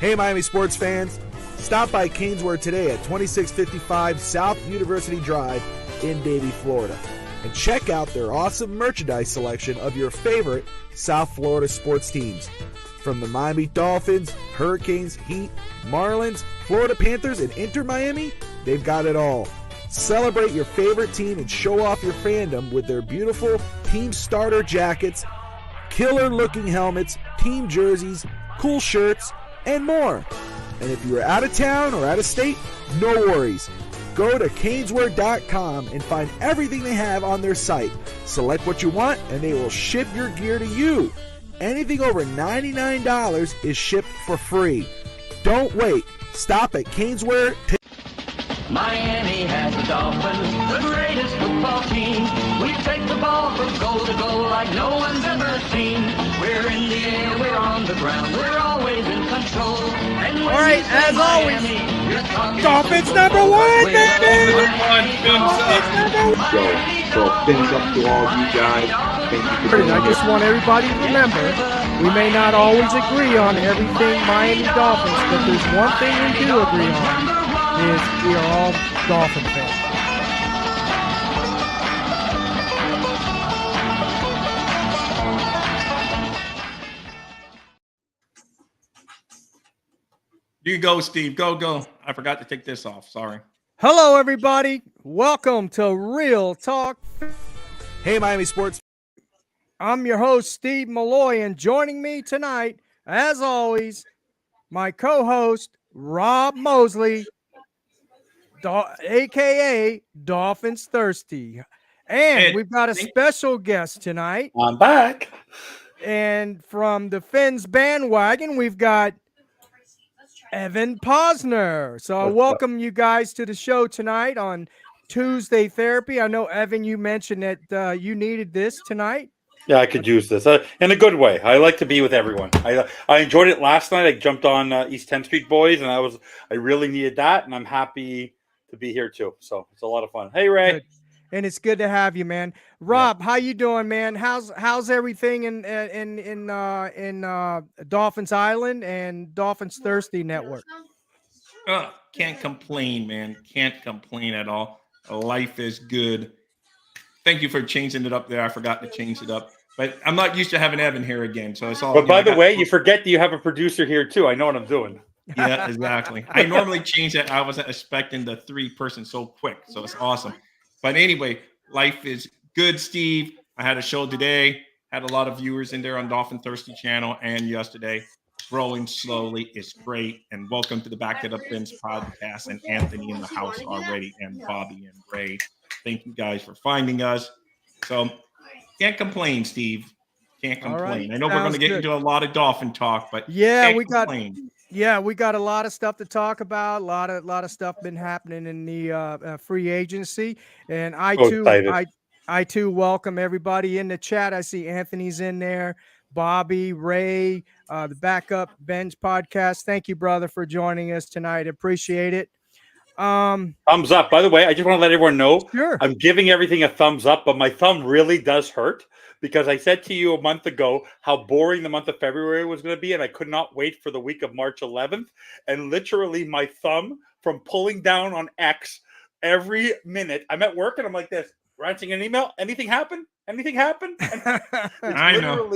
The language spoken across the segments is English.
Hey, Miami sports fans. Stop by Canesware today at 2655 South University Drive in Davie, Florida. And check out their awesome merchandise selection of your favorite South Florida sports teams. From the Miami Dolphins, Hurricanes, Heat, Marlins, Florida Panthers, and Inter Miami, they've got it all. Celebrate your favorite team and show off your fandom with their beautiful team starter jackets, killer-looking helmets, team jerseys, cool shirts, and more. And if you're out of town or out of state, no worries. Go to Canesware.com and find everything they have on their site. Select what you want, and they will ship your gear to you. Anything over $99 is shipped for free. Don't wait. Stop at Canesware today. Miami has the Dolphins, the greatest football team. We take the ball from goal to goal like no one's ever seen. We're in the air, we're on the ground, we're always in control. And when all right, as always, Dolphins number one, baby! So fins up to all you guys. Thank you for I just want everybody to remember, we may not always agree on everything Miami Dolphins, but there's one thing we do agree on, is we are all Dolphin fans. You go, Steve. Go. I forgot to take this off. Sorry. Hello, everybody. Welcome to Real Talk. Hey, Miami sports. I'm your host, Steve Malloy, and joining me tonight, as always, my co-host, Rob Mosley, a.k.a. Dolphins Thirsty. And we've got a special guest tonight. I'm back. And from the Fins bandwagon, we've got Evan Posner. So I welcome you guys to the show tonight on Tuesday Therapy. I know, Evan, you mentioned that you needed this tonight. Yeah, I could use this in a good way. I like to be with everyone. I enjoyed it last night. I jumped on East 10th Street Boys, and I really needed that, and I'm happy to be here too. So it's a lot of fun. Hey, Ray. Good. And it's good to have you, man. Rob, how you doing, man? How's everything in Dolphins Island and Dolphins Thirsty Network? Can't complain, man. Can't complain at all. Life is good. Thank you for changing it up there. I forgot to change it up. But I'm not used to having Evan here again. So it's all. But by the way, you forget that you have a producer here too. I know what I'm doing. Yeah, exactly. I normally change it. I wasn't expecting the 3-person so quick. So it's awesome. But anyway, life is good, Steve. I had a show today. Had a lot of viewers in there on Dolphin Thirsty channel and yesterday. Growing slowly. It's great. And welcome to the Back It Up Fins podcast. And Anthony in the house already. And Bobby and Ray. Thank you guys for finding us. So can't complain, Steve. Can't complain. Right. I know we're going to get into a lot of Dolphin talk, but yeah, we got a lot of stuff to talk about. A lot of stuff been happening in the free agency, and I too welcome everybody in the chat. I see Anthony's in there, Bobby, Ray, the Backup Bench podcast. Thank you, brother, for joining us tonight. Appreciate it. Thumbs up. By the way, I just want to let everyone know, sure, I'm giving everything a thumbs up, but my thumb really does hurt because I said to you a month ago how boring the month of February was going to be, and I could not wait for the week of March 11th. And literally my thumb from pulling down on X every minute, I'm at work and I'm like this, writing an email. Anything happen? Anything happen? I know.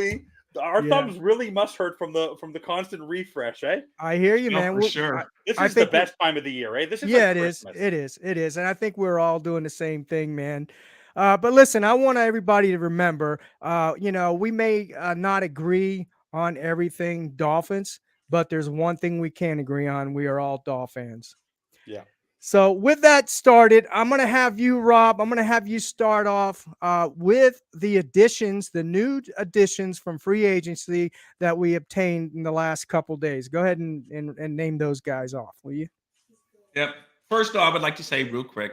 Our thumbs really must hurt from the constant refresh, eh? I hear you, man. For sure. This is the best time of the year, right? This is it is. It is. And I think we're all doing the same thing, man. But listen, I want everybody to remember, we may not agree on everything Dolphins, but there's one thing we can agree on. We are all Dolphins. Yeah. So with that started, I'm going to have you, Rob, start off with the new additions from free agency that we obtained in the last couple days. Go ahead and name those guys off, will you? Yep. First off, I would like to say real quick,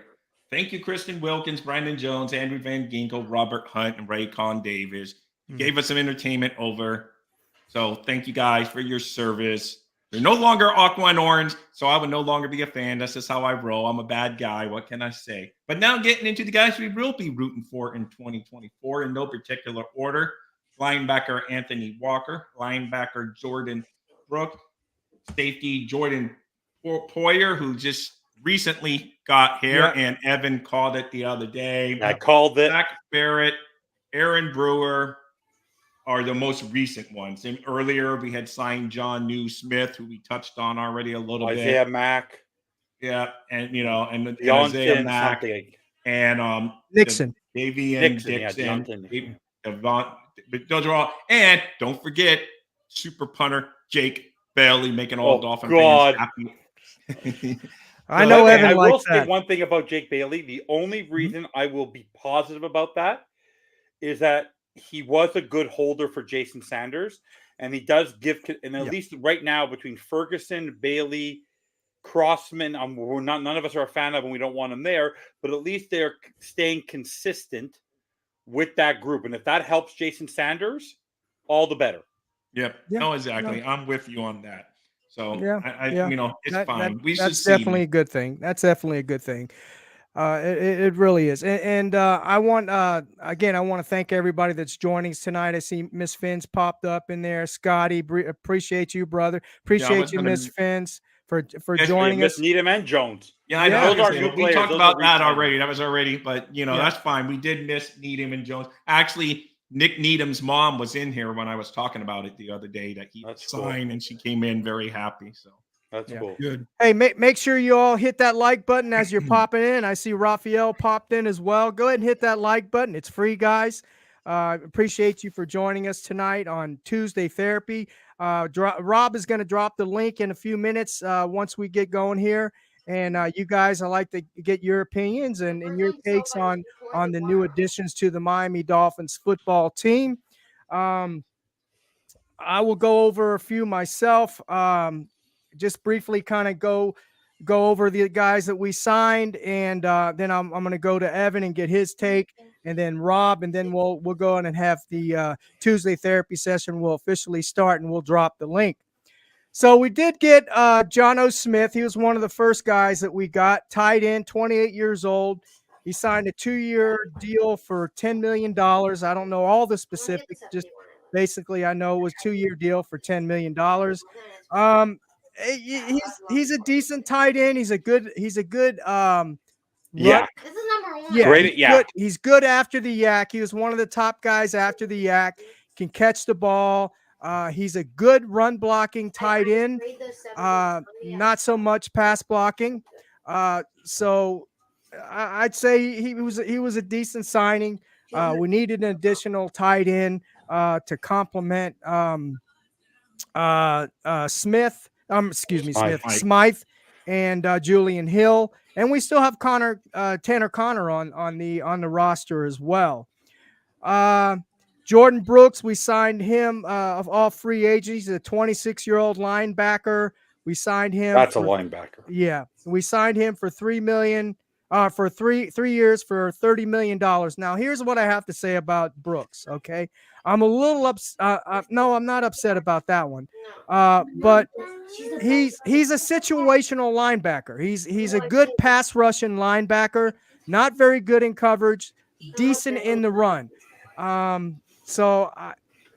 thank you, Kristen Wilkins, Brandon Jones, Andrew Van Ginkel, Robert Hunt, and Ray Con Davis. You gave us some entertainment over. So thank you guys for your service. You're no longer Aqua and Orange, so I would no longer be a fan. That's just how I roll. I'm a bad guy. What can I say? But now getting into the guys we will be rooting for in 2024 in no particular order. Linebacker Anthony Walker, linebacker Jordan Brooke, safety Jordan Poyer, who just recently got here, and Evan called it the other day. I called it. Zach Barrett, Aaron Brewer are the most recent ones. And earlier we had signed John New-Smith, who we touched on already a little bit. Isaiah Mack. Yeah, and and Isaiah Mack and Nixon. Davian Dixon. Those are all, and don't forget super punter Jake Bailey making all Dolphin fans happy. I know Evan I will likes say that. one thing about Jake Bailey. The only reason I will be positive about that is that he was a good holder for Jason Sanders, and he does give. And at least right now, between Ferguson, Bailey, Crossman, none of us are a fan of, and we don't want him there. But at least they're staying consistent with that group, and if that helps Jason Sanders, all the better. Yep. No, exactly. I'm with you on that. So it's fine. That's definitely a good thing. That's definitely a good thing. It really is. And I want to thank everybody that's joining us tonight. I see Miss Finn's popped up in there. Scotty, appreciate you, brother. Appreciate you, Miss Finn's, for joining us. Miss Needham and Jones. Yeah, I know. Those are new players. We talked about that already. That was already, but that's fine. We did miss Needham and Jones. Actually, Nick Needham's mom was in here when I was talking about it the other day that he signed, and she came in very happy. So that's cool. Good. Hey, make sure you all hit that like button as you're popping in. I see Raphael popped in as well. Go ahead and hit that like button. It's free, guys. Appreciate you for joining us tonight on Tuesday Therapy. Rob is going to drop the link in a few minutes once we get going here. And you guys, I like to get your opinions and your takes on the new additions to the Miami Dolphins football team. I will go over a few myself. Just briefly kind of go over the guys that we signed, and then I'm going to go to Evan and get his take, and then Rob, and then we'll go on and have the Tuesday therapy session will officially start, and we'll drop the link. So we did get John O. Smith. He was one of the first guys that we got. Tight end, 28 years old. He signed a 2-year deal for $10 million. I don't know all the specifics. Just basically, I know it was a 2-year deal for $10 million. He's a decent tight end. He's a good This is number 1. Yeah, great yak. He's good after the yak. He was one of the top guys after the yak. Can catch the ball. He's a good run blocking tight end. Not so much pass blocking. So I'd say he was a decent signing. We needed an additional tight end to complement Smith. Smythe and Julian Hill, and we still have Tanner Connor on the roster as well. Jordan Brooks, we signed him of all free agents. He's a 26-year-old linebacker. We signed him. That's a linebacker. Yeah, we signed him for $3 million for three years for $30 million. Now, here's what I have to say about Brooks. Okay, I'm a little upset. No, I'm not upset about that one. But he's a situational linebacker. He's a good pass rushing linebacker. Not very good in coverage. Decent in the run. So,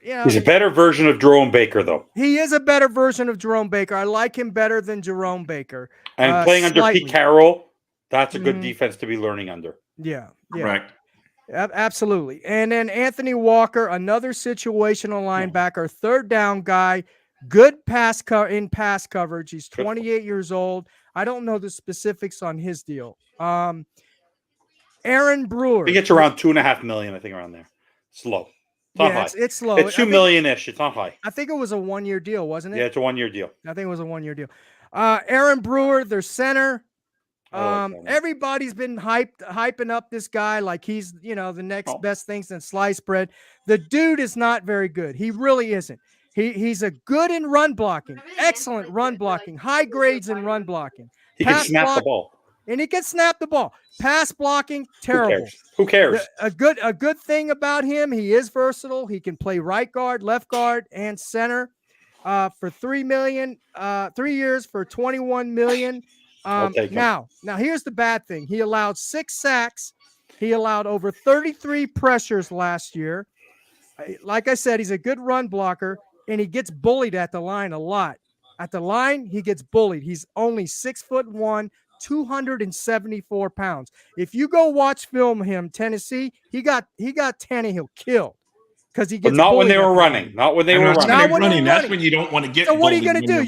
he's a better version of Jerome Baker, though. He is a better version of Jerome Baker. I like him better than Jerome Baker. And playing under Pete Carroll, that's a good defense to be learning under. Yeah. Correct. Absolutely. And then Anthony Walker, another situational linebacker, third down guy, good pass coverage. He's 28 years old. I don't know the specifics on his deal. Aaron Brewer. I think it's around $2.5 million. I think around there. It's low. It's not high. It's low. It's $2 million-ish. It's not high. I think it was a 1-year deal, wasn't it? Yeah, it's a 1-year deal. I think it was a 1-year deal. Aaron Brewer, their center. Everybody's been hyping up this guy like he's the next best thing since sliced bread. The dude is not very good. He really isn't. He's a good in run blocking, excellent run blocking, high grades in run blocking. He can snap the ball. And he can snap the ball. Pass blocking, terrible. Who cares? A good thing about him, he is versatile. He can play right guard, left guard, and center. For $3 million, 3 years for $21 million. Now here's the bad thing. He allowed 6 sacks. He allowed over 33 pressures last year. Like I said, he's a good run blocker, and he gets bullied at the line a lot. At the line, he gets bullied. He's only 6'1", 274 pounds. If you go watch film him, Tennessee, he got Tannehill killed because he gets. But not bullied when they at were the running. line. Not when they were running. Not when they're That's running. when you don't want to get. So what are you bullied gonna do? when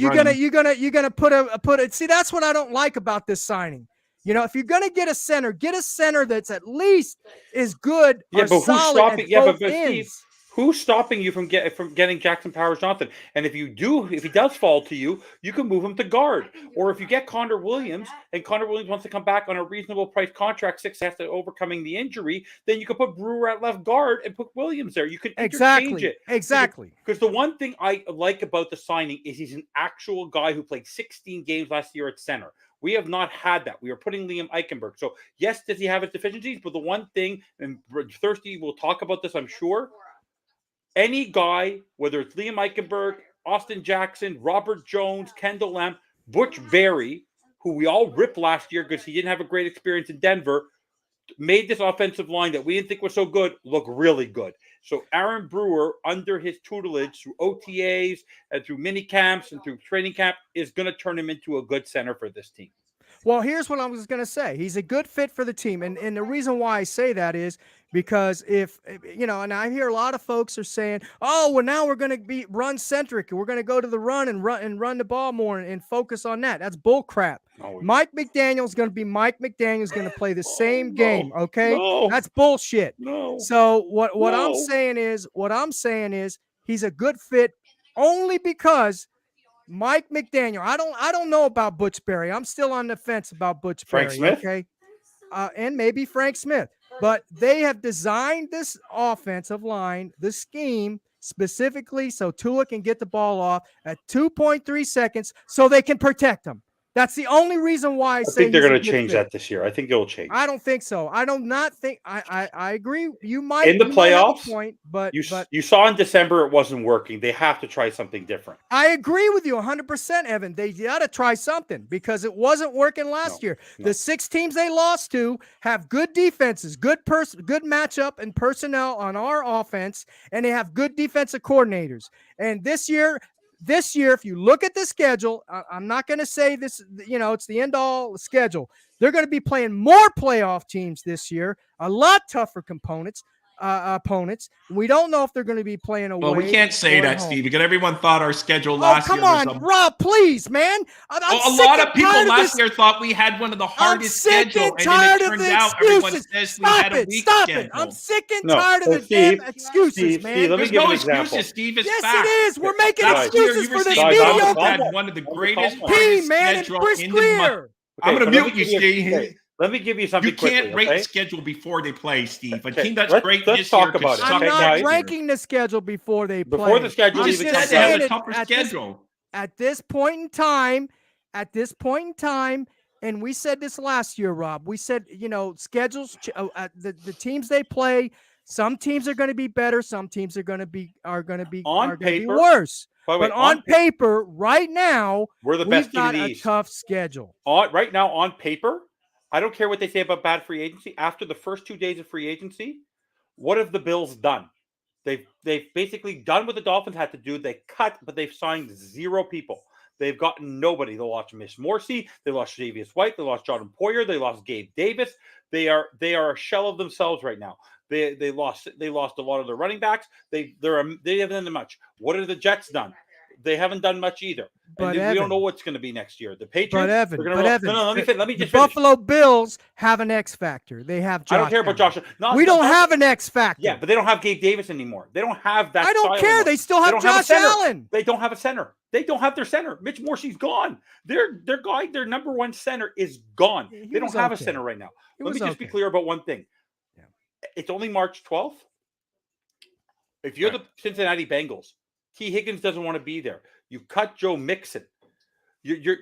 You're gonna put a. See, that's what I don't like about this signing. You know, if you're gonna get a center that's at least as good. Yeah, or but who's solid stopping? at Yeah, both but Steve, ends. who's stopping you from getting Jackson Powers-Johnson? And if he does fall to you, you can move him to guard. Or if you get Connor Williams, and Connor Williams wants to come back on a reasonable price contract, 6 after overcoming the injury, then you could put Brewer at left guard and put Williams there. You could interchange it. Exactly. Because the one thing I like about the signing is he's an actual guy who played 16 games last year at center. We have not had that. We are putting Liam Eichenberg. So, yes, does he have his deficiencies? But the one thing, and Thirsty will talk about this, I'm sure, any guy, whether it's Liam Eichenberg, Austin Jackson, Robert Jones, Kendall Lamb, Butch Berry, who we all ripped last year because he didn't have a great experience in Denver, made this offensive line that we didn't think was so good look really good. So Aaron Brewer, under his tutelage through OTAs and through mini camps and through training camp, is going to turn him into a good center for this team. Well, here's what I was going to say. He's a good fit for the team. And the reason why I say that is because if, you know, and I hear a lot of folks are saying, oh, well, now we're going to be run centric. We're going to go to the run and run the ball more and focus on that. That's bull crap. Mike McDaniel's going to be Mike McDaniel's going to play the same game. Okay. That's bullshit. So what I'm saying is he's a good fit only because Mike McDaniel. I don't know about Butch Berry. I'm still on the fence about Butch Berry. Frank Smith? Okay. And maybe Frank Smith. But they have designed this offensive line, the scheme, specifically so Tua can get the ball off at 2.3 seconds so they can protect him. That's the only reason why I say think they're going to change that this year. I think it'll change. I don't think so. I do not think. I agree. You might in the playoffs. Point, but you saw in December it wasn't working. They have to try something different. I agree with you 100%, Evan. They got to try something because it wasn't working last year. The 6 teams they lost to have good defenses, good matchup and personnel on our offense, and they have good defensive coordinators. And this year, if you look at the schedule, I'm not going to say this, you know, it's the end-all schedule. They're going to be playing more playoff teams this year, a lot tougher opponents. We don't know if they're going to be playing away. Well, we can't say that, Steve, because everyone thought our schedule last year was Rob, please, man. A lot of people last year thought we had one of the hardest schedules, and then it turned out everyone says we had a weak schedule. I'm sick and tired of the damn excuses, man. There's no excuses, Steve. It's fact. It is. We're making excuses for this mediocre. Had one of the greatest team, man. Chris Greer. I'm going to mute you, Steve. Let me give you something. You can't quickly, rate the schedule before they play, Steve. A team that's great let's this talk year about it. I'm not ranking the schedule before they play. Before the schedule even comes out, a tougher schedule. At this point in time, and we said this last year, Rob. We said, you know, schedules, the teams they play. Some teams are going to be better. Some teams are going to be worse. But on paper, right now, we're the best we've got team in the a East. tough schedule. Right now, on paper, I don't care what they say about bad free agency. After the first 2 days of free agency, what have the Bills done? They've basically done what the Dolphins had to do. They cut, but they've signed 0 people. They've gotten nobody. They lost Miss Morrissey. They lost Javius White. They lost Jordan Poyer. They lost Gabe Davis. They are a shell of themselves right now. They lost a lot of their running backs. They haven't done much. What have the Jets done? They haven't done much either. But we don't know what's going to be next year. The Patriots. Let me just finish. Buffalo Bills have an X factor. They have Josh. I don't care about Josh. We don't have an X factor. Yeah, but they don't have Gabe Davis anymore. They don't have that. I don't care. They still have Josh Allen. They don't have a center. They don't have their center. Mitch Morrissey's gone. Their number 1 center is gone. They don't have a center right now. Let me just be clear about one thing. Yeah. It's only March 12th. If you're the Cincinnati Bengals, T. Higgins doesn't want to be there. You cut Joe Mixon. You're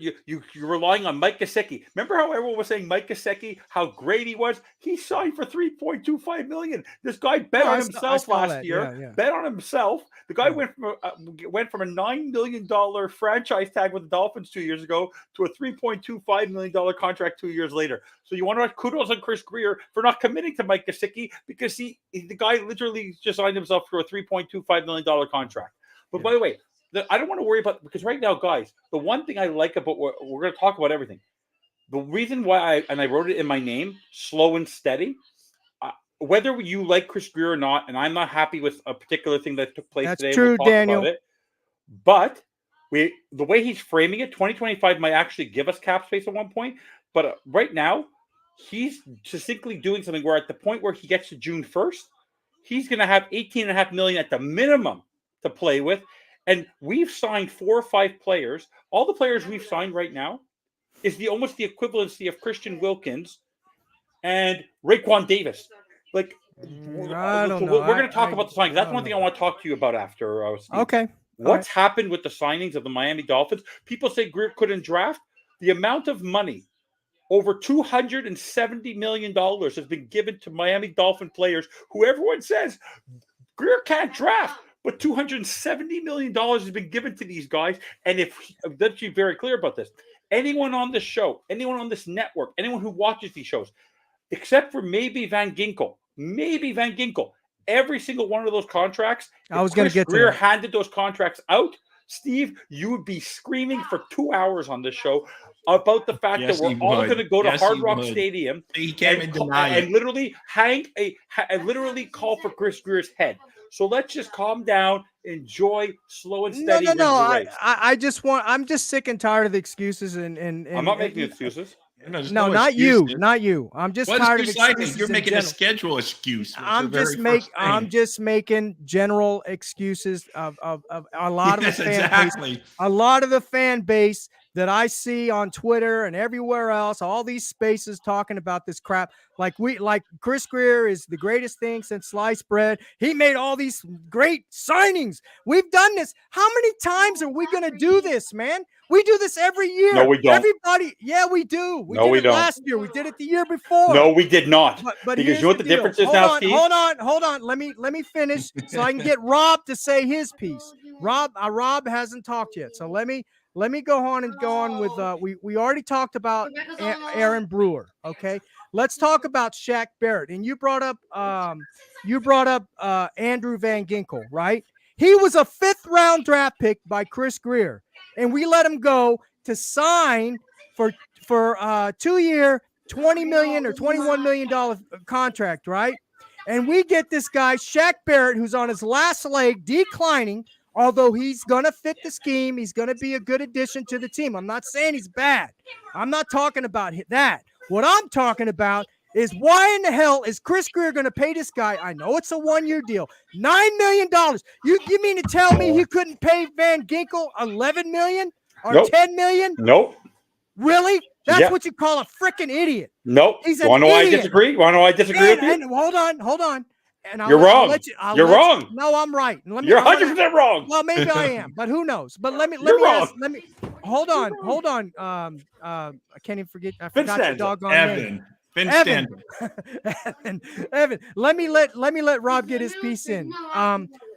relying on Mike Gesicki. Remember how everyone was saying Mike Gesicki, how great he was? He signed for $3.25 million. This guy bet on himself last year. Yeah. Bet on himself. The guy went from a $9 million franchise tag with the Dolphins 2 years ago to a $3.25 million contract 2 years later. So you want to kudos on Chris Greer for not committing to Mike Gesicki because the guy literally just signed himself for a $3.25 million contract. But by the way, I don't want to worry about, because right now, guys, the one thing I like about we're going to talk about everything. The reason why I wrote it in my name, slow and steady. Whether you like Chris Grier or not, and I'm not happy with a particular thing that took place today. True, we'll talk Daniel. about it. But the way he's framing it, 2025 might actually give us cap space at one point. But right now, he's succinctly doing something where at the point where he gets to June 1st, he's going to have $18.5 million at the minimum to play with. And we've signed 4 or 5 players. All the players we've signed right now is almost the equivalency of Christian Wilkins and Raekwon Davis. Like, I don't know. We're going to talk about the signings. That's one thing I want to talk to you about after. Steve. Okay. What's happened with the signings of the Miami Dolphins? People say Grier couldn't draft. The amount of money, over $270 million, has been given to Miami Dolphin players who everyone says Grier can't draft. But $270 million has been given to these guys. And let's be very clear about this. Anyone on this show, anyone on this network, anyone who watches these shows, except for maybe Van Ginkel, every single one of those contracts, I was going to get to Grier that. handed those contracts out, Steve, you would be screaming for 2 hours on this show about the fact that we're all going to go to Hard Rock Stadium and literally literally call for Chris Grier's head. So let's just calm down, enjoy slow and steady. No. I'm just sick and tired of the excuses and I'm not making excuses. No, not you. I'm just tired of excuses. You're making a schedule excuse. I'm just making general excuses of a lot of the fan base. A lot of the fan base that I see on Twitter and everywhere else, all these spaces talking about this crap. Like Chris Grier is the greatest thing since sliced bread. He made all these great signings. We've done this. How many times are we going to do this, man? We do this every year. No, we don't. Everybody, yeah, we do. We did it last year. We did it the year before. No, we did not. But because you know what the difference is now, Steve? Hold on. Let me finish so I can get Rob to say his piece. Rob hasn't talked yet, so let me go on with we already talked about Aaron Brewer. Okay, let's talk about Shaq Barrett. And you brought up Andrew Van Ginkel, right? He was a 5th round draft pick by Chris Grier, and we let him go to sign for 2-year, $20 million or $21 million contract, right? And we get this guy Shaq Barrett, who's on his last leg, declining. Although he's going to fit the scheme, he's going to be a good addition to the team. I'm not saying he's bad. I'm not talking about that. What I'm talking about is why in the hell is Chris Grier going to pay this guy? I know it's a 1-year deal, $9 million. You mean to tell me he couldn't pay Van Ginkel $11 million or $10 million? Nope. Really? That's what you call a freaking idiot. Nope. He's an idiot. I disagree? Want to know I disagree with you? And hold on. And you're wrong. You're wrong. No, I'm right. You're 100% wrong. Well, maybe I am, but who knows? But let me hold on. I can't even forget. I forgot your doggone name. Evan. Let me let Rob get his piece in.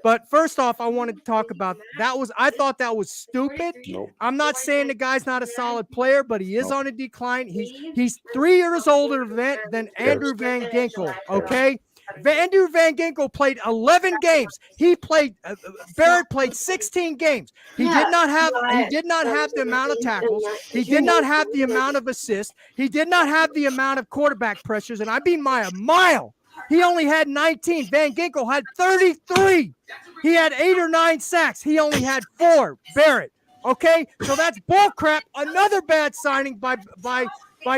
But first off, I wanted to talk about I thought that was stupid. Nope. I'm not saying the guy's not a solid player, but he is on a decline. He's 3 years older than Andrew Van Ginkel. Okay. Andrew Van Ginkel played 11 games. Barrett played 16 games. He did not have the amount of tackles. He did not have the amount of assists. He did not have the amount of quarterback pressures. And I mean by a mile. He only had 19. Van Ginkel had 33. He had 8 or 9 sacks. He only had 4. Barrett. Okay, so that's bull crap. Another bad signing by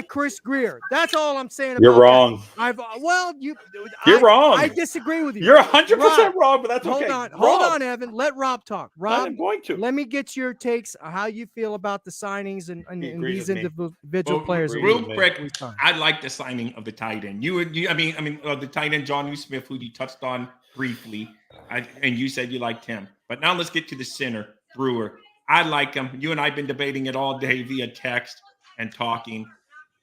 Chris Grier. That's all I'm saying about You're wrong. You're wrong. I disagree with you. You're 100% wrong, but that's okay. Hold on, Evan. Let Rob talk. Rob, I'm going to. Let me get your takes how you feel about the signings and these individual players. Real quick, I like the signing of the tight end. The tight end John Smith, who you touched on briefly, and you said you liked him. But now let's get to the center, Brewer. I like him. You and I have been debating it all day via text and talking.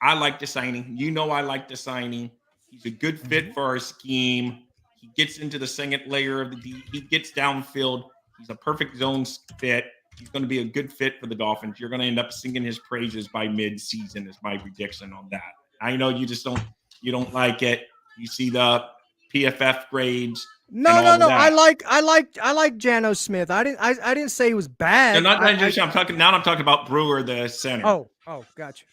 I like the signing. I like the signing. He's a good fit for our scheme. He gets into the second layer of the D. He gets downfield. He's a perfect zone fit. He's going to be a good fit for the Dolphins. You're going to end up singing his praises by mid-season is my prediction on that. I know you don't like it. You see the PFF grades. No. I like Jano Smith. I didn't say he was bad. No, I'm talking about Brewer, the center. Oh, gotcha.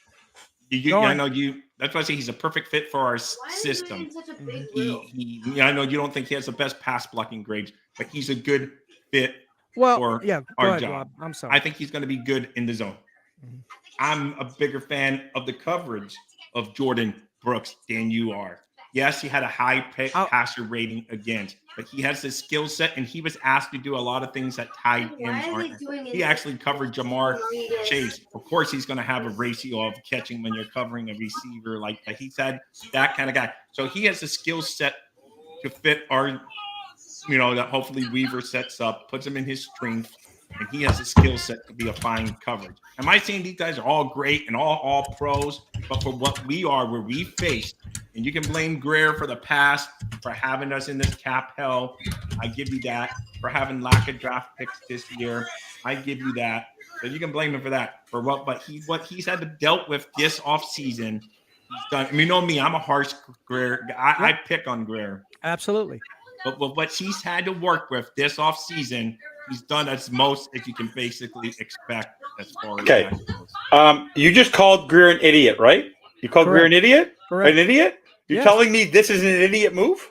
I know you. That's why I say he's a perfect fit for our system. I know you don't think he has the best pass blocking grades, but he's a good fit for our job. Rob. I'm sorry. I think he's going to be good in the zone. I'm a bigger fan of the coverage of Jordan Brooks than you are. Yes, he had a high passer rating against, but he has the skill set, and he was asked to do a lot of things that tight ends aren't. He actually covered Jamar Chase. Of course, he's going to have a ratio of catching when you're covering a receiver like that. He's had that kind of guy. So he has the skill set to fit our, that hopefully Weaver sets up, puts him in his strength, and he has a skill set to be a fine coverage. Am I saying these guys are all great and all pros? But for what we are, where we faced, and you can blame Greer for the past, for having us in this cap hell. I give you that. For having lack of draft picks this year, I give you that. So you can blame him for that. For what he's had to dealt with this offseason, he's done. I mean, you know me, I'm a harsh Greer. I pick on Greer. Absolutely. But what he's had to work with this offseason, he's done as most as you can basically expect as far as that goes. You just called Greer an idiot, right? You called Greer an idiot? Correct. An idiot? You're telling me this is an idiot move?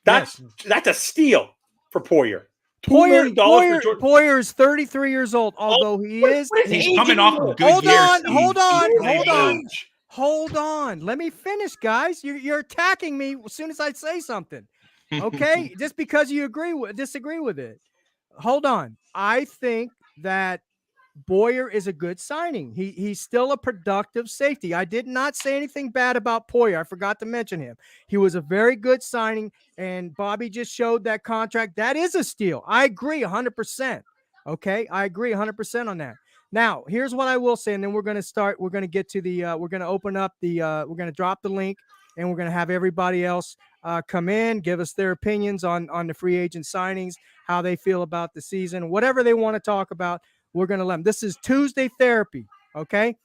That's a steal for Poyer. $2 million for Jordan. Poyer is 33 years old, although he's coming off of good years. Hold on. Let me finish, guys. You're attacking me as soon as I say something. Okay? Just because you disagree with it. Hold on. I think that Poyer is a good signing. He's still a productive safety. I did not say anything bad about Poyer. I forgot to mention him. He was a very good signing, and Bobby just showed that contract. That is a steal. I agree 100%. Okay? I agree 100% on that. Now, here's what I will say, and then we're going to get to we're going to open up we're going to drop the link, and we're going to have everybody else come in, give us their opinions on the free agent signings, how they feel about the season, whatever they want to talk about. We're going to let them. This is Tuesday therapy, okay?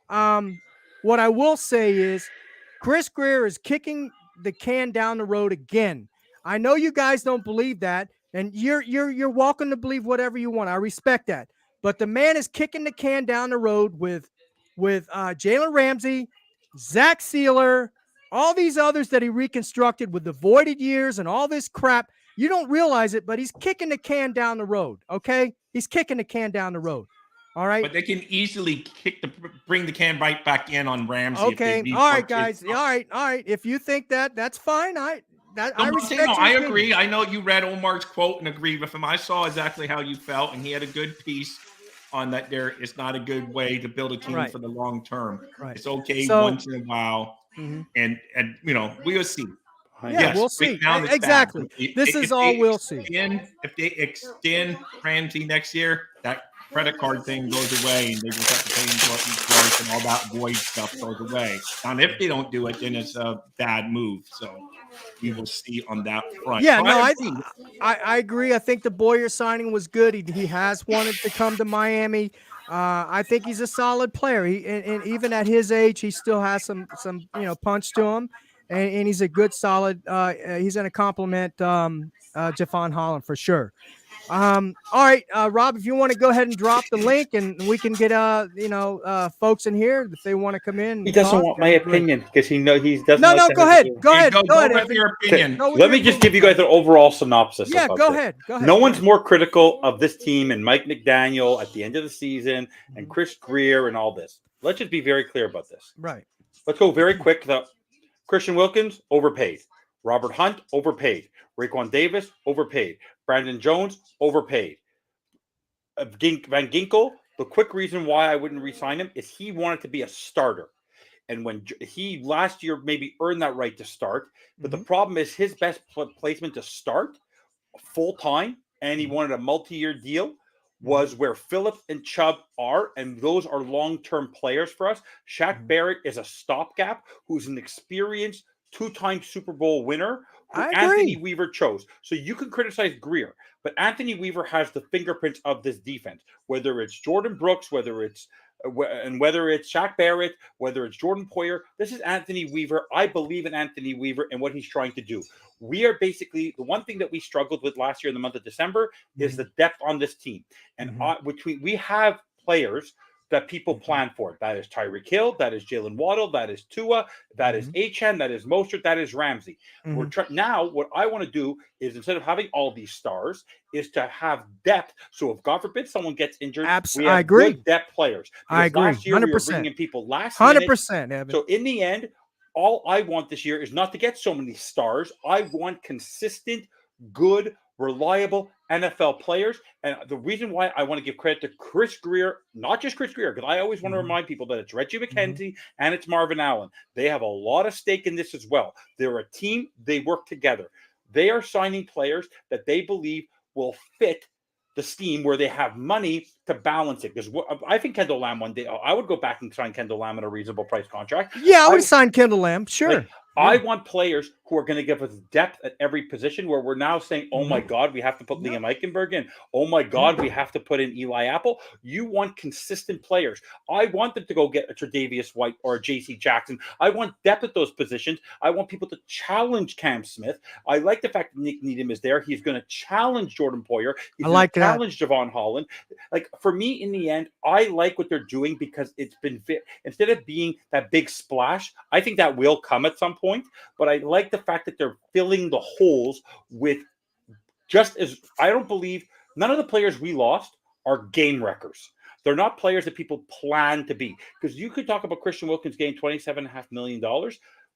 What I will say is Chris Greer is kicking the can down the road again. I know you guys don't believe that, and you're welcome to believe whatever you want. I respect that. But the man is kicking the can down the road with Jalen Ramsey, Zach Sealer, all these others that he reconstructed with the voided years and all this crap. You don't realize it, but he's kicking the can down the road, okay? He's kicking the can down the road, all right? But they can easily bring the can right back in on Ramsey. Okay, all right, guys. All right. If you think that, that's fine. I respect I agree. I know you read Omar's quote and agreed with him. I saw exactly how you felt, and he had a good piece on that. It's not a good way to build a team for the long term. Right. It's okay once in a while, and we'll see. Yeah, we'll see. Exactly. We'll see. If they extend Ramsey next year, that credit card thing goes away, and they just have to pay him for each price, and all that void stuff goes away. And if they don't do it, then it's a bad move. So we will see on that front. Yeah, I agree. I think the Poyer signing was good. He has wanted to come to Miami. I think he's a solid player. And even at his age, he still has some punch to him. And he's a good, solid. He's going to complement Javon Holland for sure. All right, Rob, if you want to go ahead and drop the link, and we can get folks in here if they want to come in. He doesn't want my opinion because he doesn't. No, go ahead. Go ahead. With your opinion. Let me just give you guys an overall synopsis. Yeah, go ahead. No one's more critical of this team and Mike McDaniel at the end of the season and Chris Greer and all this. Let's just be very clear about this. Right. Let's go very quick. Christian Wilkins, overpaid. Robert Hunt, overpaid. Raekwon Davis, overpaid. Brandon Jones, overpaid. Van Ginkel, the quick reason why I wouldn't re-sign him is he wanted to be a starter. And when he last year maybe earned that right to start, but the problem is his best placement to start full-time, and he wanted a multi-year deal, was where Phillips and Chubb are, and those are long-term players for us. Shaq Barrett is a stopgap who's an experienced two-time Super Bowl winner who Anthony Weaver chose. So you can criticize Greer, but Anthony Weaver has the fingerprints of this defense, whether it's Jordan Brooks, whether it's And whether it's Shaq Barrett, whether it's Jordan Poyer, this is Anthony Weaver. I believe in Anthony Weaver and what he's trying to do. We are basically the one thing that we struggled with last year in the month of December is the depth on this team. And we have players that people plan for. That is Tyreek Hill, that is Jalen Waddle, that is Tua, that is Achane, that is Mostert, that is Ramsey. Now, what I want to do is instead of having all these stars, is to have depth. So if God forbid someone gets injured, we have good depth players. Because I agree. Last year 100%. we were bringing in people last 100%, minute. Evan. So in the end, all I want this year is not to get so many stars. I want consistent, good, reliable NFL players. And the reason why I want to give credit to Chris Grier, not just Chris Grier, because I always want to remind people that it's Reggie McKenzie and it's Marvin Allen. They have a lot of stake in this as well. They're a team. They work together. They are signing players that they believe will fit the scheme where they have money to balance it. Because I think Kendall Lamb one day, I would go back and sign Kendall Lamb at a reasonable price contract. Yeah, I would sign Kendall Lamb. Sure. I want players who are going to give us depth at every position where we're now saying, oh my God, we have to put Liam Eichenberg in. Oh my God, we have to put in Eli Apple. You want consistent players. I want them to go get a Tre'Davious White or a J.C. Jackson. I want depth at those positions. I want people to challenge Cam Smith. I like the fact that Nick Needham is there. He's going to challenge Jordan Poyer. He's going to challenge Javon Holland. Like, for me, in the end, I like what they're doing because it's been instead of being that big splash, I think that will come at some point. But I like the fact that they're filling the holes with just as I don't believe none of the players we lost are game wreckers. They're not players that people plan to be. Because you could talk about Christian Wilkins getting $27.5 million,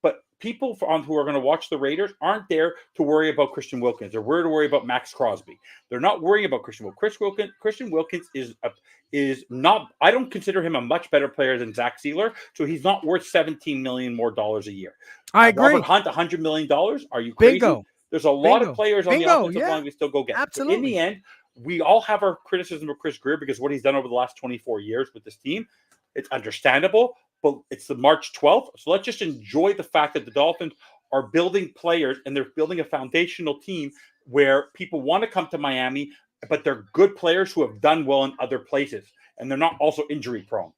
but people who are going to watch the Raiders aren't there to worry about Christian Wilkins. They're worried to worry about Max Crosby. They're not worrying about Christian Wilkins. Christian Wilkins is not. I don't consider him a much better player than Zach Sealer, so he's not worth $17 million more a year. I agree. Robert Hunt, $100 million. Are you crazy? Bingo. There's a lot of players on the offensive line we still go get. Absolutely. So in the end, we all have our criticism of Chris Grier because what he's done over the last 24 years with this team, it's understandable. But it's the March 12th, so let's just enjoy the fact that the Dolphins are building players and they're building a foundational team where people want to come to Miami, but they're good players who have done well in other places, and they're not also injury prone.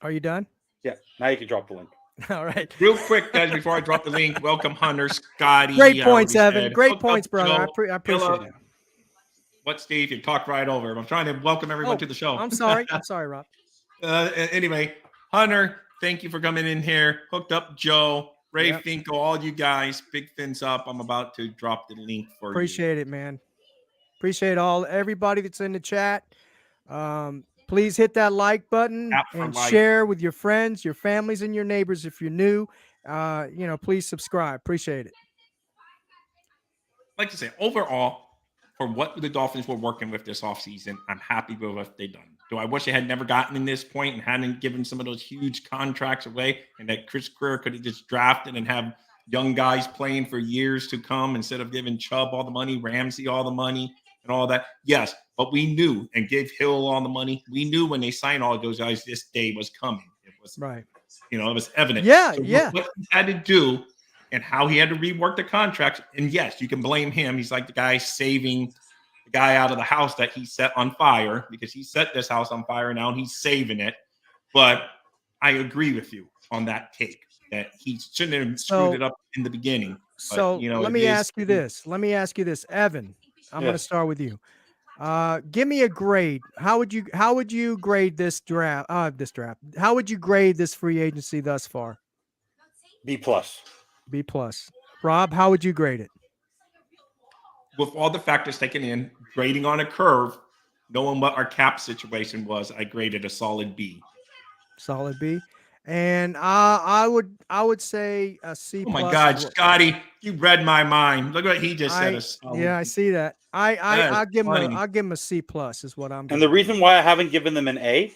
Are you done? Yeah, now you can drop the link. All right. Real quick, guys, before I drop the link, welcome Hunter, Scotty. Great points, Evan. Great points, brother. I appreciate it. What, Steve? You talked right over him. I'm trying to welcome everyone to the show. I'm sorry. I'm sorry, Rob. Anyway, Hunter, thank you for coming in here. Hooked up Joe, Ray Finkel, all you guys. Big fins up. I'm about to drop the link for Appreciate it, man. Appreciate everybody that's in the chat. Please hit that like button and share with your friends, your families, and your neighbors. If you're new, please subscribe. Appreciate it. I'd like to say, overall, for what the Dolphins were working with this offseason, I'm happy with what they've done. Do I wish they had never gotten in this point and hadn't given some of those huge contracts away and that Chris Grier could have just drafted and have young guys playing for years to come instead of giving Chubb all the money, Ramsey all the money, and all that? Yes, but we knew and gave Hill all the money. We knew when they signed all those guys, this day was coming. It was right. It was evident. Yeah, so what he had to do and how he had to rework the contracts. And yes, you can blame him. He's like the guy saving the guy out of the house that he set on fire because he set this house on fire now and he's saving it. But I agree with you on that take that he shouldn't have screwed it up in the beginning. But, let me ask you this. Evan, I'm going to start with you. Give me a grade. How would you grade this draft? How would you grade this free agency thus far? B+. B+. Rob, how would you grade it? With all the factors taken in, grading on a curve, knowing what our cap situation was, I graded a solid B. Solid B. And I would say a C+. Oh my God, Scotty, you read my mind. Look what he just said. Yeah, I see that. I'll give him a C+ is what I'm. And the reason why I haven't given them an A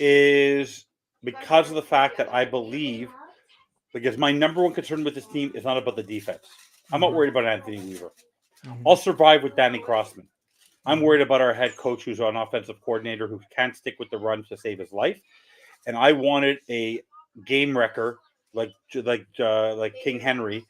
is because of the fact that I believe, because my number one concern with this team is not about the defense. I'm not worried about Anthony Weaver. I'll survive with Danny Crossman. I'm worried about our head coach, who's an offensive coordinator who can't stick with the run to save his life. And I wanted a game wrecker like King Henry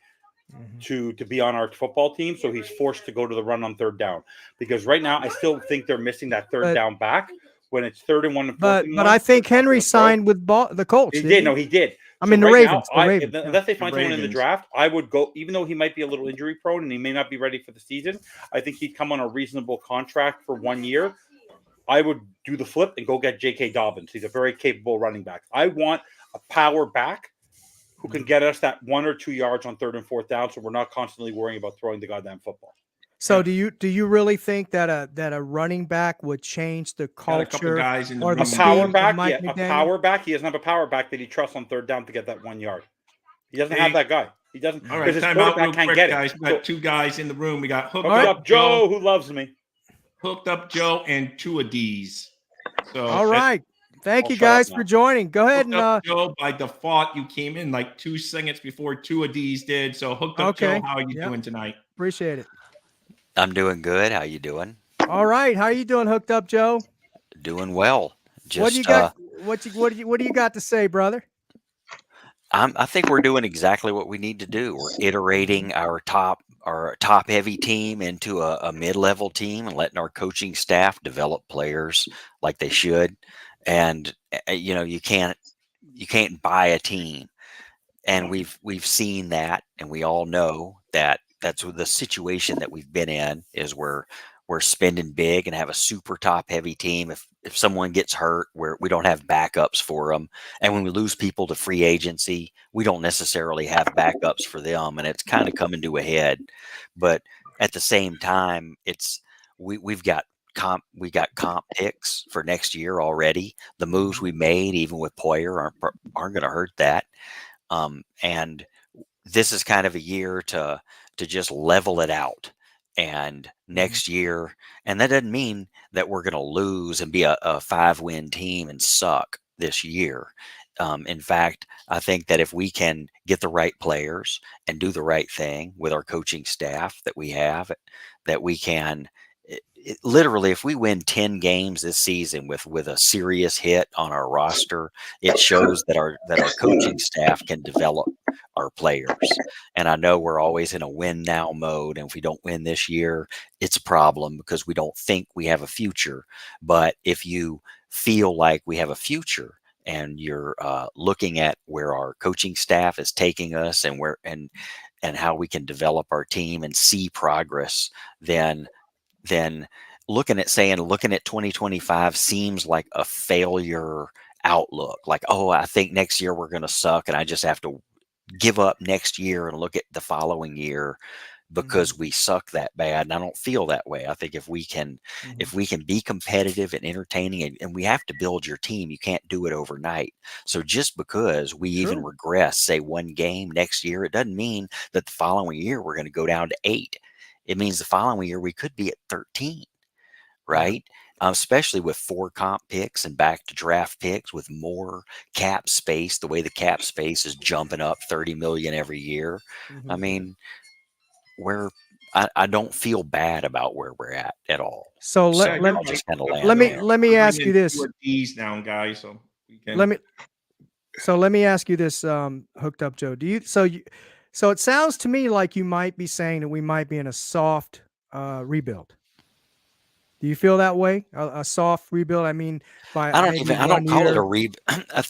to be on our football team, so he's forced to go to the run on third down. Because right now, I still think they're missing that third down back when it's 3rd and 1 and 4th But and but 1. I think Henry signed with the Colts. He didn't did. No, he did. I mean, the Ravens. Now, the Ravens. unless they find someone in the Ravens. draft, I would go. Even though he might be a little injury prone and he may not be ready for the season, I think he'd come on a reasonable contract for 1 year. I would do the flip and go get J.K. Dobbins. He's a very capable running back. I want a power back who can get us that 1 or 2 yards on 3rd and 4th down, so we're not constantly worrying about throwing the goddamn football. So do you really think that a running back would change the culture guys in the or the room. A power scheme back, of Mike yeah, McDaniel? a power back. He doesn't have a power back that he trusts on 3rd down to get that 1 yard. He doesn't have that guy. He doesn't. All right, his time out real can't quick, get guys. it. We got 2 guys in the room. We got Hooked Up Joe, who loves me. Hooked Up Joe, and 2 of D's. So All right. Thank I'll you shut guys up for now. joining. Go ahead Hooked and Up Joe, by default, you came in like 2 seconds before 2 of D's did. So Hooked Up Okay. Joe, how are you doing tonight? appreciate it. I'm doing good. How you doing? All right. How are you doing, Hooked Up Joe? Doing well. Just What do you got? What do you got to say, brother? I think we're doing exactly what we need to do. We're iterating our top heavy team into a mid-level team and letting our coaching staff develop players like they should. And you can't buy a team. And we've seen that, and we all know that that's the situation that we've been in, is we're spending big and have a super top heavy team. If someone gets hurt, we don't have backups for them. And when we lose people to free agency, we don't necessarily have backups for them. And it's kind of coming to a head. But at the same time, we've got comp picks for next year already. The moves we made, even with Poyer, aren't going to hurt that. And this is kind of a year to just level it out. And next year, and that doesn't mean that we're going to lose and be a 5-win team and suck this year. In fact, I think that if we can get the right players and do the right thing with our coaching staff that we have, that we can literally, if we win 10 games this season with a serious hit on our roster, it shows that our coaching staff can develop our players. And I know we're always in a win now mode. And if we don't win this year, it's a problem because we don't think we have a future. But if you feel like we have a future and you're looking at where our coaching staff is taking us and and how we can develop our team and see progress, then looking at 2025 seems like a failure outlook. Like, oh, I think next year we're going to suck and I just have to give up next year and look at the following year because we suck that bad. And I don't feel that way. I think if we can be competitive and entertaining, and we have to build your team, you can't do it overnight. So just because we even regress, say 1 game next year, it doesn't mean that the following year we're going to go down to 8. It means the following year we could be at 13, right? Especially with 4 comp picks and back to draft picks with more cap space, the way the cap space is jumping up 30 million every year. I mean, I don't feel bad about where we're at all. So let me ask you this. D's now, guys. So we can. Let me ask you this, Hooked Up Joe. So it sounds to me like you might be saying that we might be in a soft rebuild. Do you feel that way? A soft rebuild? I mean, I don't call it a rebuild.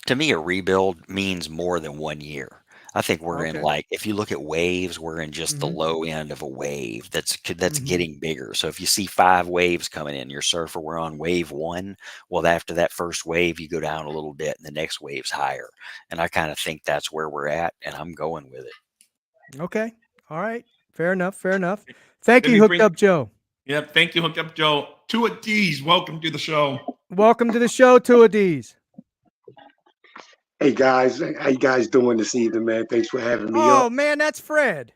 To me, a rebuild means more than 1 year. I think we're in, like, if you look at waves, we're in just the low end of a wave that's getting bigger. So if you see 5 waves coming in, your surfer, we're on wave 1. Well, after that first wave, you go down a little bit and the next wave's higher. And I kind of think that's where we're at, and I'm going with it. Okay. All right. Fair enough. Thank you, Hooked Up Joe. Yep. Thank you, Hooked Up Joe. 2 of D's, welcome to the show. Welcome to the show, 2 of D's. Hey guys, how you guys doing this evening, man? Thanks for having me. Oh man, that's Fred.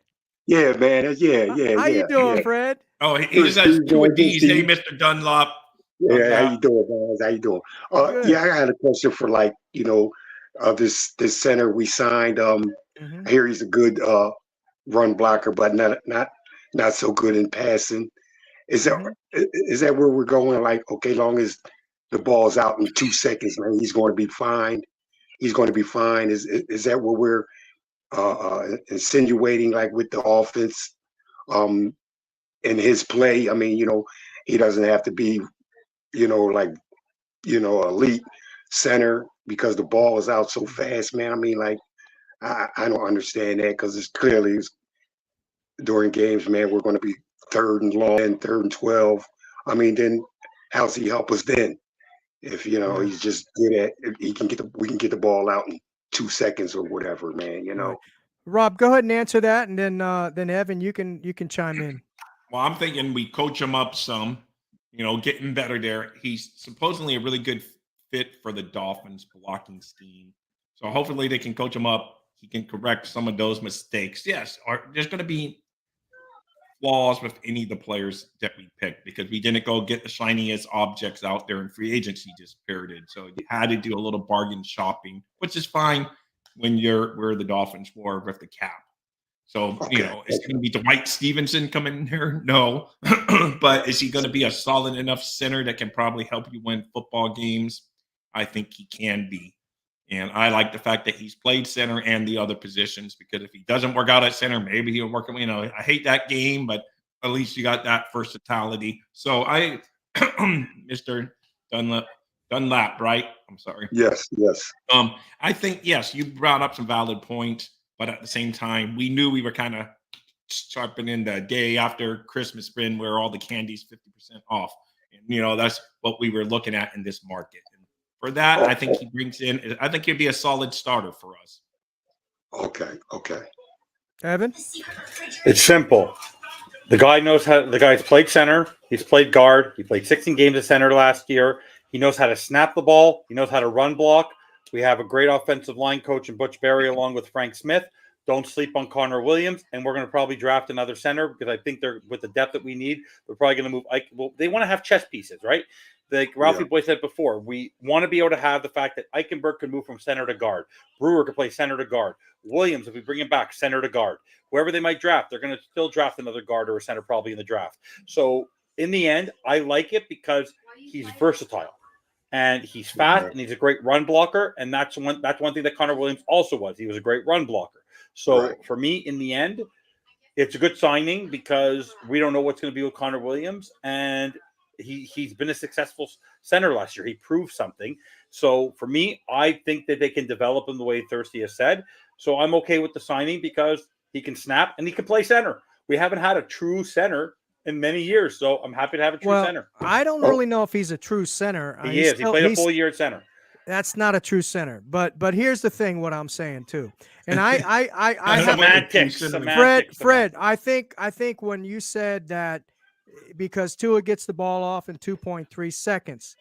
Yeah, man. How you doing, Fred? Oh, he just has 2 of D's. Hey, Mr. Dunlop. Yeah, how you doing, guys? How you doing? Yeah, I had a question for this center we signed. I hear he's a good run blocker, but not so good in passing. Is that where we're going? Like, okay, long as the ball's out in 2 seconds, man, he's going to be fine. He's going to be fine. Is that what we're insinuating, like with the offense, in his play? I mean, he doesn't have to be, like elite center because the ball is out so fast, man. I mean, like, I don't understand that because it's clearly during games, man, we're going to be third and long and third and 12. I mean, then how's he help us then? If he's just good at, if we can get the ball out in 2 seconds or whatever, man. Right. Rob, go ahead and answer that, and then Evan, you can chime in. Well, I'm thinking we coach him up some, getting better there. He's supposedly a really good fit for the Dolphins blocking scheme. So hopefully they can coach him up. He can correct some of those mistakes. Yes, there's going to be flaws with any of the players that we picked because we didn't go get the shiniest objects out there in free agency this period. So you had to do a little bargain shopping, which is fine when we're the Dolphins war with the cap. So, is it going to be Dwight Stevenson coming in here? No. But is he going to be a solid enough center that can probably help you win football games? I think he can be. And I like the fact that he's played center and the other positions because if he doesn't work out at center, maybe he'll work. I hate that game, but at least you got that versatility. So Mr. Dunlap, right? I'm sorry. Yes. I think, yes, you brought up some valid points, but at the same time, we knew we were kind of sharpening the day after Christmas sprint where all the candy's 50% off. And, that's what we were looking at in this market. For that, I think he brings in. I think he'd be a solid starter for us. Okay. Evan, it's simple. The guy knows how. The guy's played center. He's played guard. He played 16 games at center last year. He knows how to snap the ball. He knows how to run block. We have a great offensive line coach in Butch Berry along with Frank Smith. Don't sleep on Connor Williams, and we're going to probably draft another center because I think they're with the depth that we need. We're probably going to move. They want to have chess pieces, right? Like Ralphie Boy said before, we want to be able to have the fact that Eichenberg can move from center to guard. Brewer can play center to guard. Williams, if we bring him back, center to guard. Whoever they might draft, they're going to still draft another guard or a center probably in the draft. So in the end, I like it because he's versatile. And he's fast and he's a great run blocker. And that's one thing that Connor Williams also was. He was a great run blocker. So for me, in the end, it's a good signing because we don't know what's going to be with Connor Williams. And he's been a successful center last year. He proved something. So for me, I think that they can develop him the way Thirsty has said. So I'm okay with the signing because he can snap and he can play center. We haven't had a true center in many years. So I'm happy to have a true center. I don't really know if he's a true center. He is. He played a full year at center. That's not a true center. But here's the thing, what I'm saying too. And I semantics. Fred, I think when you said that because Tua gets the ball off in 2.3 seconds.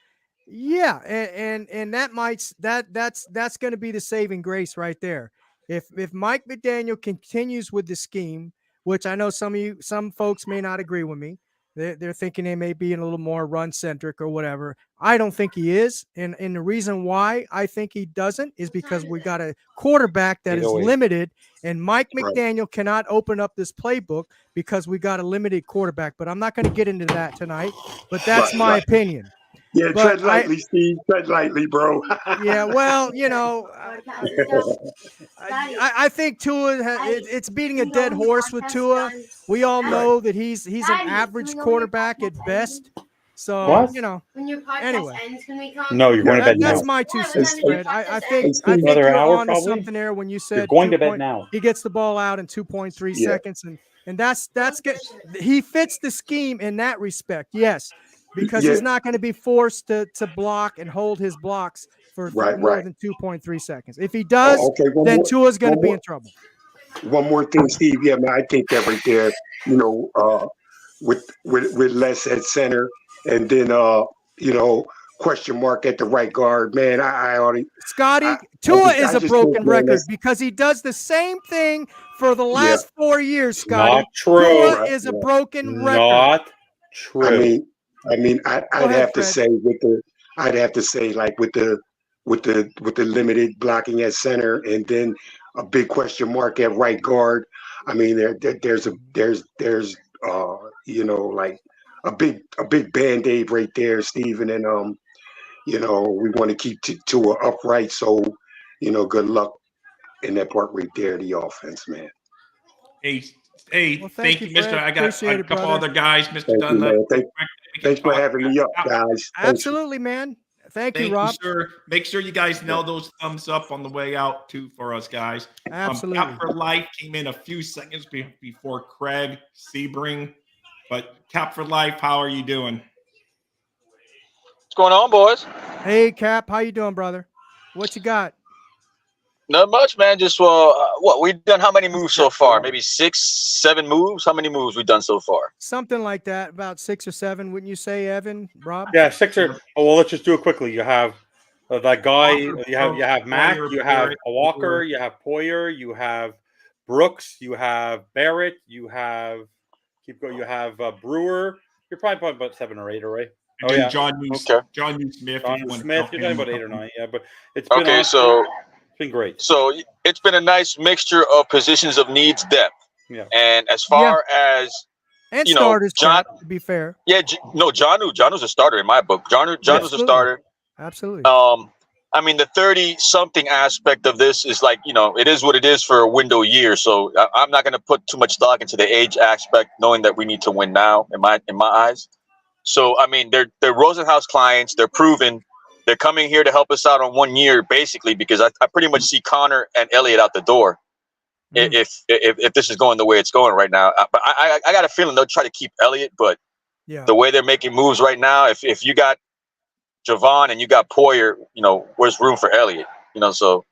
Yeah, and that's going to be the saving grace right there. If Mike McDaniel continues with the scheme, which I know some folks may not agree with me. They're thinking they may be a little more run centric or whatever. I don't think he is. And the reason why I think he doesn't is because we got a quarterback that is limited, and Mike McDaniel cannot open up this playbook because we got a limited quarterback. But I'm not going to get into that tonight, but that's my opinion. Yeah, but tread lightly, Steve. Tread lightly, bro. Yeah, well, I think Tua, it's beating a dead horse with Tua. We all know that he's an average quarterback at best. So, When your podcast anyway. ends, can we come? No, you're going to bed now. That's my 2 cents, Fred. I think another you're hour, on to probably? something there when you said you're going to bed now. He gets the ball out in 2.3 seconds, and that's good. He fits the scheme in that respect, yes. Because he's not going to be forced to block and hold his blocks for more than 2.3 seconds. If he does, then Tua's going to be in trouble. One more thing, Steve. Yeah, man, I think that right there, with Les at center, and then question mark at the right guard. Man, I already Tua is a broken record because he does the same thing for the last 4 years. Scotty, not true. Tua is a broken record. Not true. I mean, I'd have to say with the limited blocking at center, and then a big question mark at right guard. I mean, there's like a big Band-Aid right there, Steven, and we want to keep Tua upright. So, good luck in that part right there, the offense, man. Hey, thank you, Mr. I got a couple other guys, Mr. Dunlap. Thanks for having me up, guys. Absolutely, man. Thank you, Rob. Sir. Make sure you guys nail those thumbs up on the way out too for us guys. Absolutely. Cap for Life came in a few seconds before Craig Sebring, but Cap for Life, how are you doing? What's going on, boys? Hey, Cap, how you doing, brother? What you got? Not much, man. Just what we've done. How many moves so far? Maybe 6, 7 moves. How many moves we've done so far? Something like that. About 6 or 7, wouldn't you say, Evan? Rob? Yeah, 6 or. Oh well, let's just do it quickly. You have that guy. You have Mack. You have Walker. You have Poyer. You have Brooks. You have Barrett. You have keep going. You have Brewer. You're probably about 7 or 8 already. Oh yeah, John Smith. John Smith. You're talking about 8 or 9. Yeah, but it's been okay. So. Been great. So it's been a nice mixture of positions of needs depth. Yeah. And as far as and starters, John, to be fair. Yeah, John's a starter in my book. John was a starter. Absolutely. I mean the 30-something aspect of this is like, it is what it is for a window year. So I'm not going to put too much stock into the age aspect, knowing that we need to win now in my eyes. So I mean they're Rosenhaus clients, they're proven. They're coming here to help us out on 1 year, basically, because I pretty much see Connor and Elliott out the door if this is going the way it's going right now. But I got a feeling they'll try to keep Elliott, but the way they're making moves right now, if you got Javon and you got Poyer, where's room for Elliott? So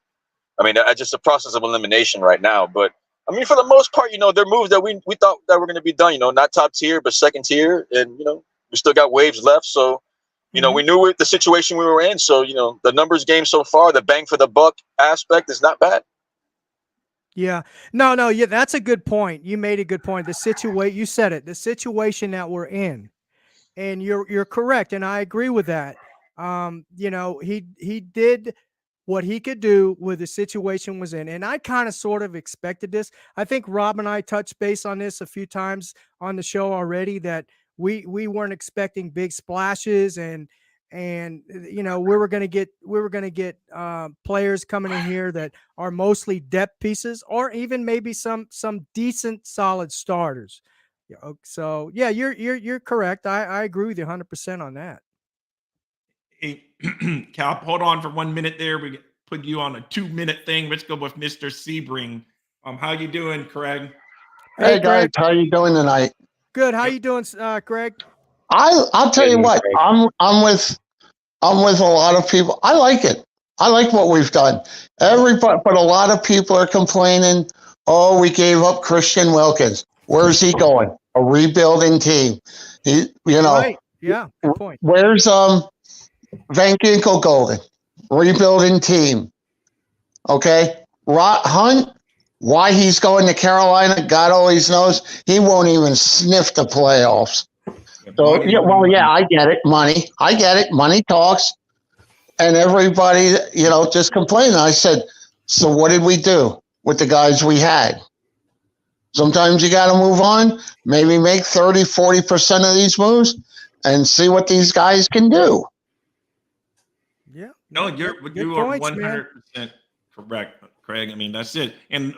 I mean, that's just a process of elimination right now. But I mean, for the most part, they're moves that we thought that were going to be done. Not top tier, but second tier, and we still got waves left, so. We knew the situation we were in. So, the numbers game so far, the bang for the buck aspect is not bad. Yeah. No. Yeah, that's a good point. You made a good point. You said it, the situation that we're in. And you're correct. And I agree with that. He did what he could do with the situation was in. And I kind of sort of expected this. I think Rob and I touched base on this a few times on the show already, that we weren't expecting big splashes and we were going to get players coming in here that are mostly depth pieces, or even maybe some decent solid starters. So yeah, you're correct. I agree with you 100% on that. Hey, Cap, hold on for 1 minute there. We put you on a 2-minute thing. Let's go with Mr. Sebring. How you doing, Craig? Hey guys, Craig. How are you doing tonight? Good. How you doing, Craig? I'll tell you what. I'm with a lot of people. I like it. I like what we've done. Everybody, but a lot of people are complaining. Oh, we gave up Christian Wilkins. Where's he going? A rebuilding team. Right. Yeah. Good point. Where's Van Ginkel Golden? Rebuilding team. Okay. Hunt. Why he's going to Carolina, God always knows. He won't even sniff the playoffs. So, I get it. Money. I get it. Money talks. And everybody, just complaining. I said, so what did we do with the guys we had? Sometimes you got to move on, maybe make 30, 40% of these moves and see what these guys can do. Yeah. No, you are 100% correct, Craig. I mean, that's it. And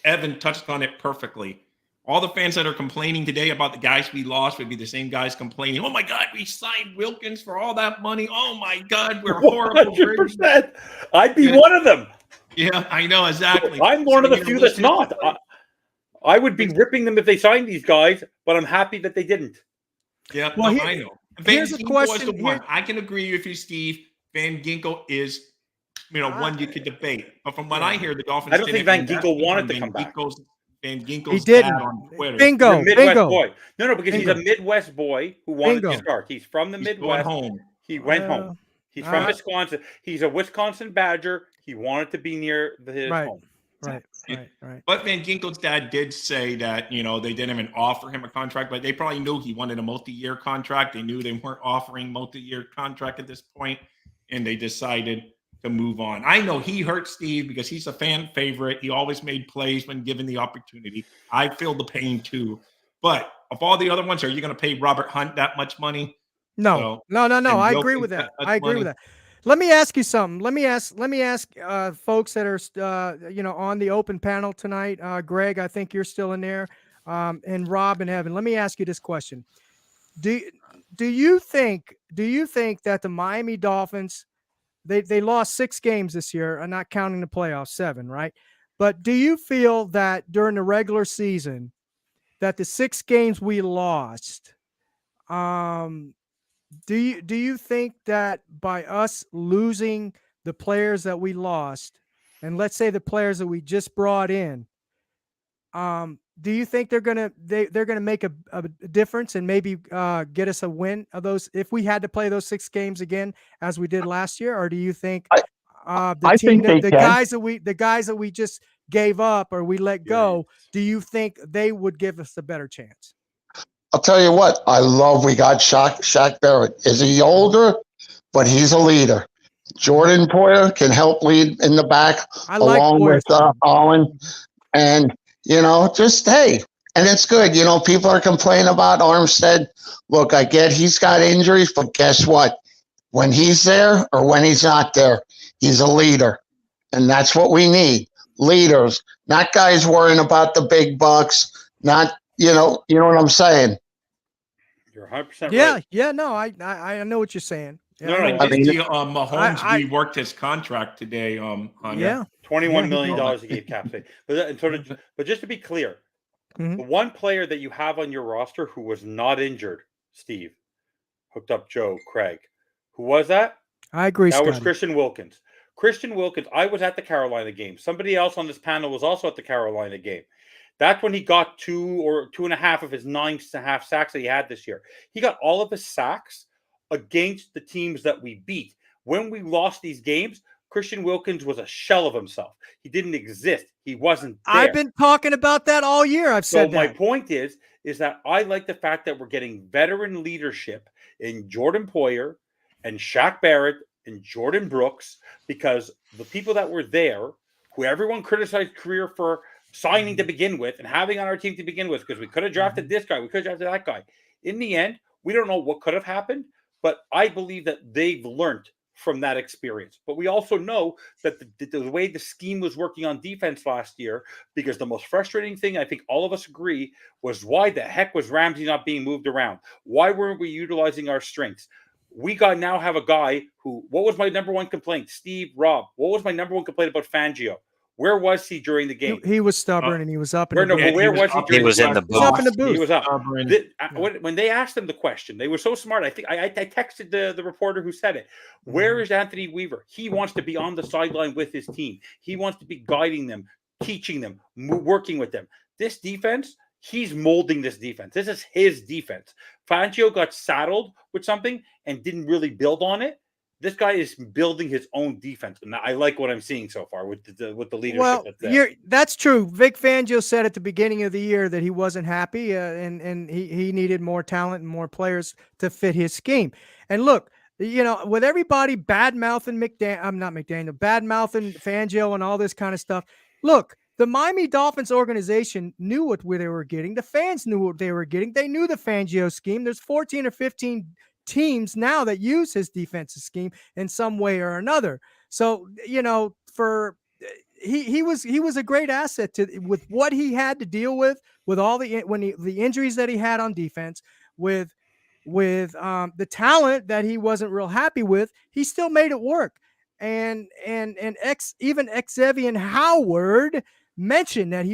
Evan touched on it perfectly. All the fans that are complaining today about the guys we lost would be the same guys complaining, oh my God, we signed Wilkins for all that money. Oh my God, we're horrible. 100%. I'd be one of them. Yeah, I know, exactly. I'm one of the few that's not. I would be ripping them if they signed these guys, but I'm happy that they didn't. Yeah, well, I know. Here's a question. I can agree with you, Steve. Van Ginkel is, one you could debate. But from what I hear, the Dolphins. I don't think Van Ginkel wanted to come back. Van Ginkel's he didn't. on Twitter. Bingo. Midwest boy. No, because he's a Midwest boy who wanted to start. He's from the Midwest. Home. He went home. He's from Wisconsin. He's a Wisconsin Badger. He wanted to be near his home. Right. But Van Ginkel's dad did say that, they didn't even offer him a contract, but they probably knew he wanted a multi-year contract. They knew they weren't offering multi-year contract at this point, and they decided to move on. I know he hurt Steve because he's a fan favorite. He always made plays when given the opportunity. I feel the pain too. But of all the other ones, are you going to pay Robert Hunt that much money? No. I agree with that. With that. Let me ask you something. Let me ask folks that are on the open panel tonight. Greg, I think you're still in there. And Rob and Evan. Let me ask you this question. Do you think that the Miami Dolphins, they lost 6 games this year, and not counting the playoffs, 7, right? But do you feel that during the regular season that the 6 games we lost, do you think that by us losing the players that we lost, and let's say the players that we just brought in, do you think they're gonna make a difference and maybe get us a win of those if we had to play those 6 games again as we did last year? Or do you think the guys that we just gave up or we let go, do you think they would give us a better chance? I'll tell you what, I love we got Shaq Barrett. Is he older? But he's a leader. Jordan Poyer can help lead in the back along with Allen. And, just, hey, and it's good. People are complaining about Armstead. Look, I get he's got injuries, but guess what? When he's there or when he's not there, he's a leader. And that's what we need. Leaders, not guys worrying about the big bucks, not, you know what I'm saying? You're 100% right. Yeah, no, I know what you're saying. Yeah, I mean, Mahomes reworked his contract today. Yeah, $21 million he gave cap space. But just to be clear, the one player that you have on your roster who was not injured, Steve, hooked up Joe Craig. Who was that? I agree. That was Christian Wilkins. Christian Wilkins. I was at the Carolina game. Somebody else on this panel was also at the Carolina game. That's when he got 2 or 2.5 of his 9.5 sacks that he had this year. He got all of his sacks against the teams that we beat. When we lost these games, Christian Wilkins was a shell of himself. He didn't exist. He wasn't there. I've been talking about that all year. I've said that. So my point is that I like the fact that we're getting veteran leadership in Jordan Poyer and Shaq Barrett and Jordan Brooks, because the people that were there, who everyone criticized career for signing to begin with and having on our team to begin with, because we could have drafted this guy, we could have drafted that guy. In the end, we don't know what could have happened, but I believe that they've learned from that experience. But we also know that the way the scheme was working on defense last year, because the most frustrating thing, I think all of us agree, was why the heck was Ramsey not being moved around? Why weren't we utilizing our strengths? We now have a guy who, what was my number one complaint? Steve, Rob, what was my number one complaint about Fangio? Where was he during the game? He was stubborn and he was up. Where was he? He was in the booth. Up in the booth. He was up. When they asked him the question, they were so smart. I think I texted the reporter who said it. Where is Anthony Weaver? He wants to be on the sideline with his team. He wants to be guiding them, teaching them, working with them. This defense, he's molding this defense. This is his defense. Fangio got saddled with something and didn't really build on it. This guy is building his own defense, and I like what I'm seeing so far with the leadership. Well, that's true. Vic Fangio said at the beginning of the year that he wasn't happy, and he needed more talent and more players to fit his scheme. And look, with everybody bad-mouthing bad-mouthing Fangio and all this kind of stuff. Look, the Miami Dolphins organization knew what they were getting. The fans knew what they were getting. They knew the Fangio scheme. There's 14 or 15 teams now that use his defensive scheme in some way or another. So, he was a great asset with what he had to deal with all the injuries that he had on defense, with the talent that he wasn't real happy with. He still made it work. And Xavier Howard mentioned that he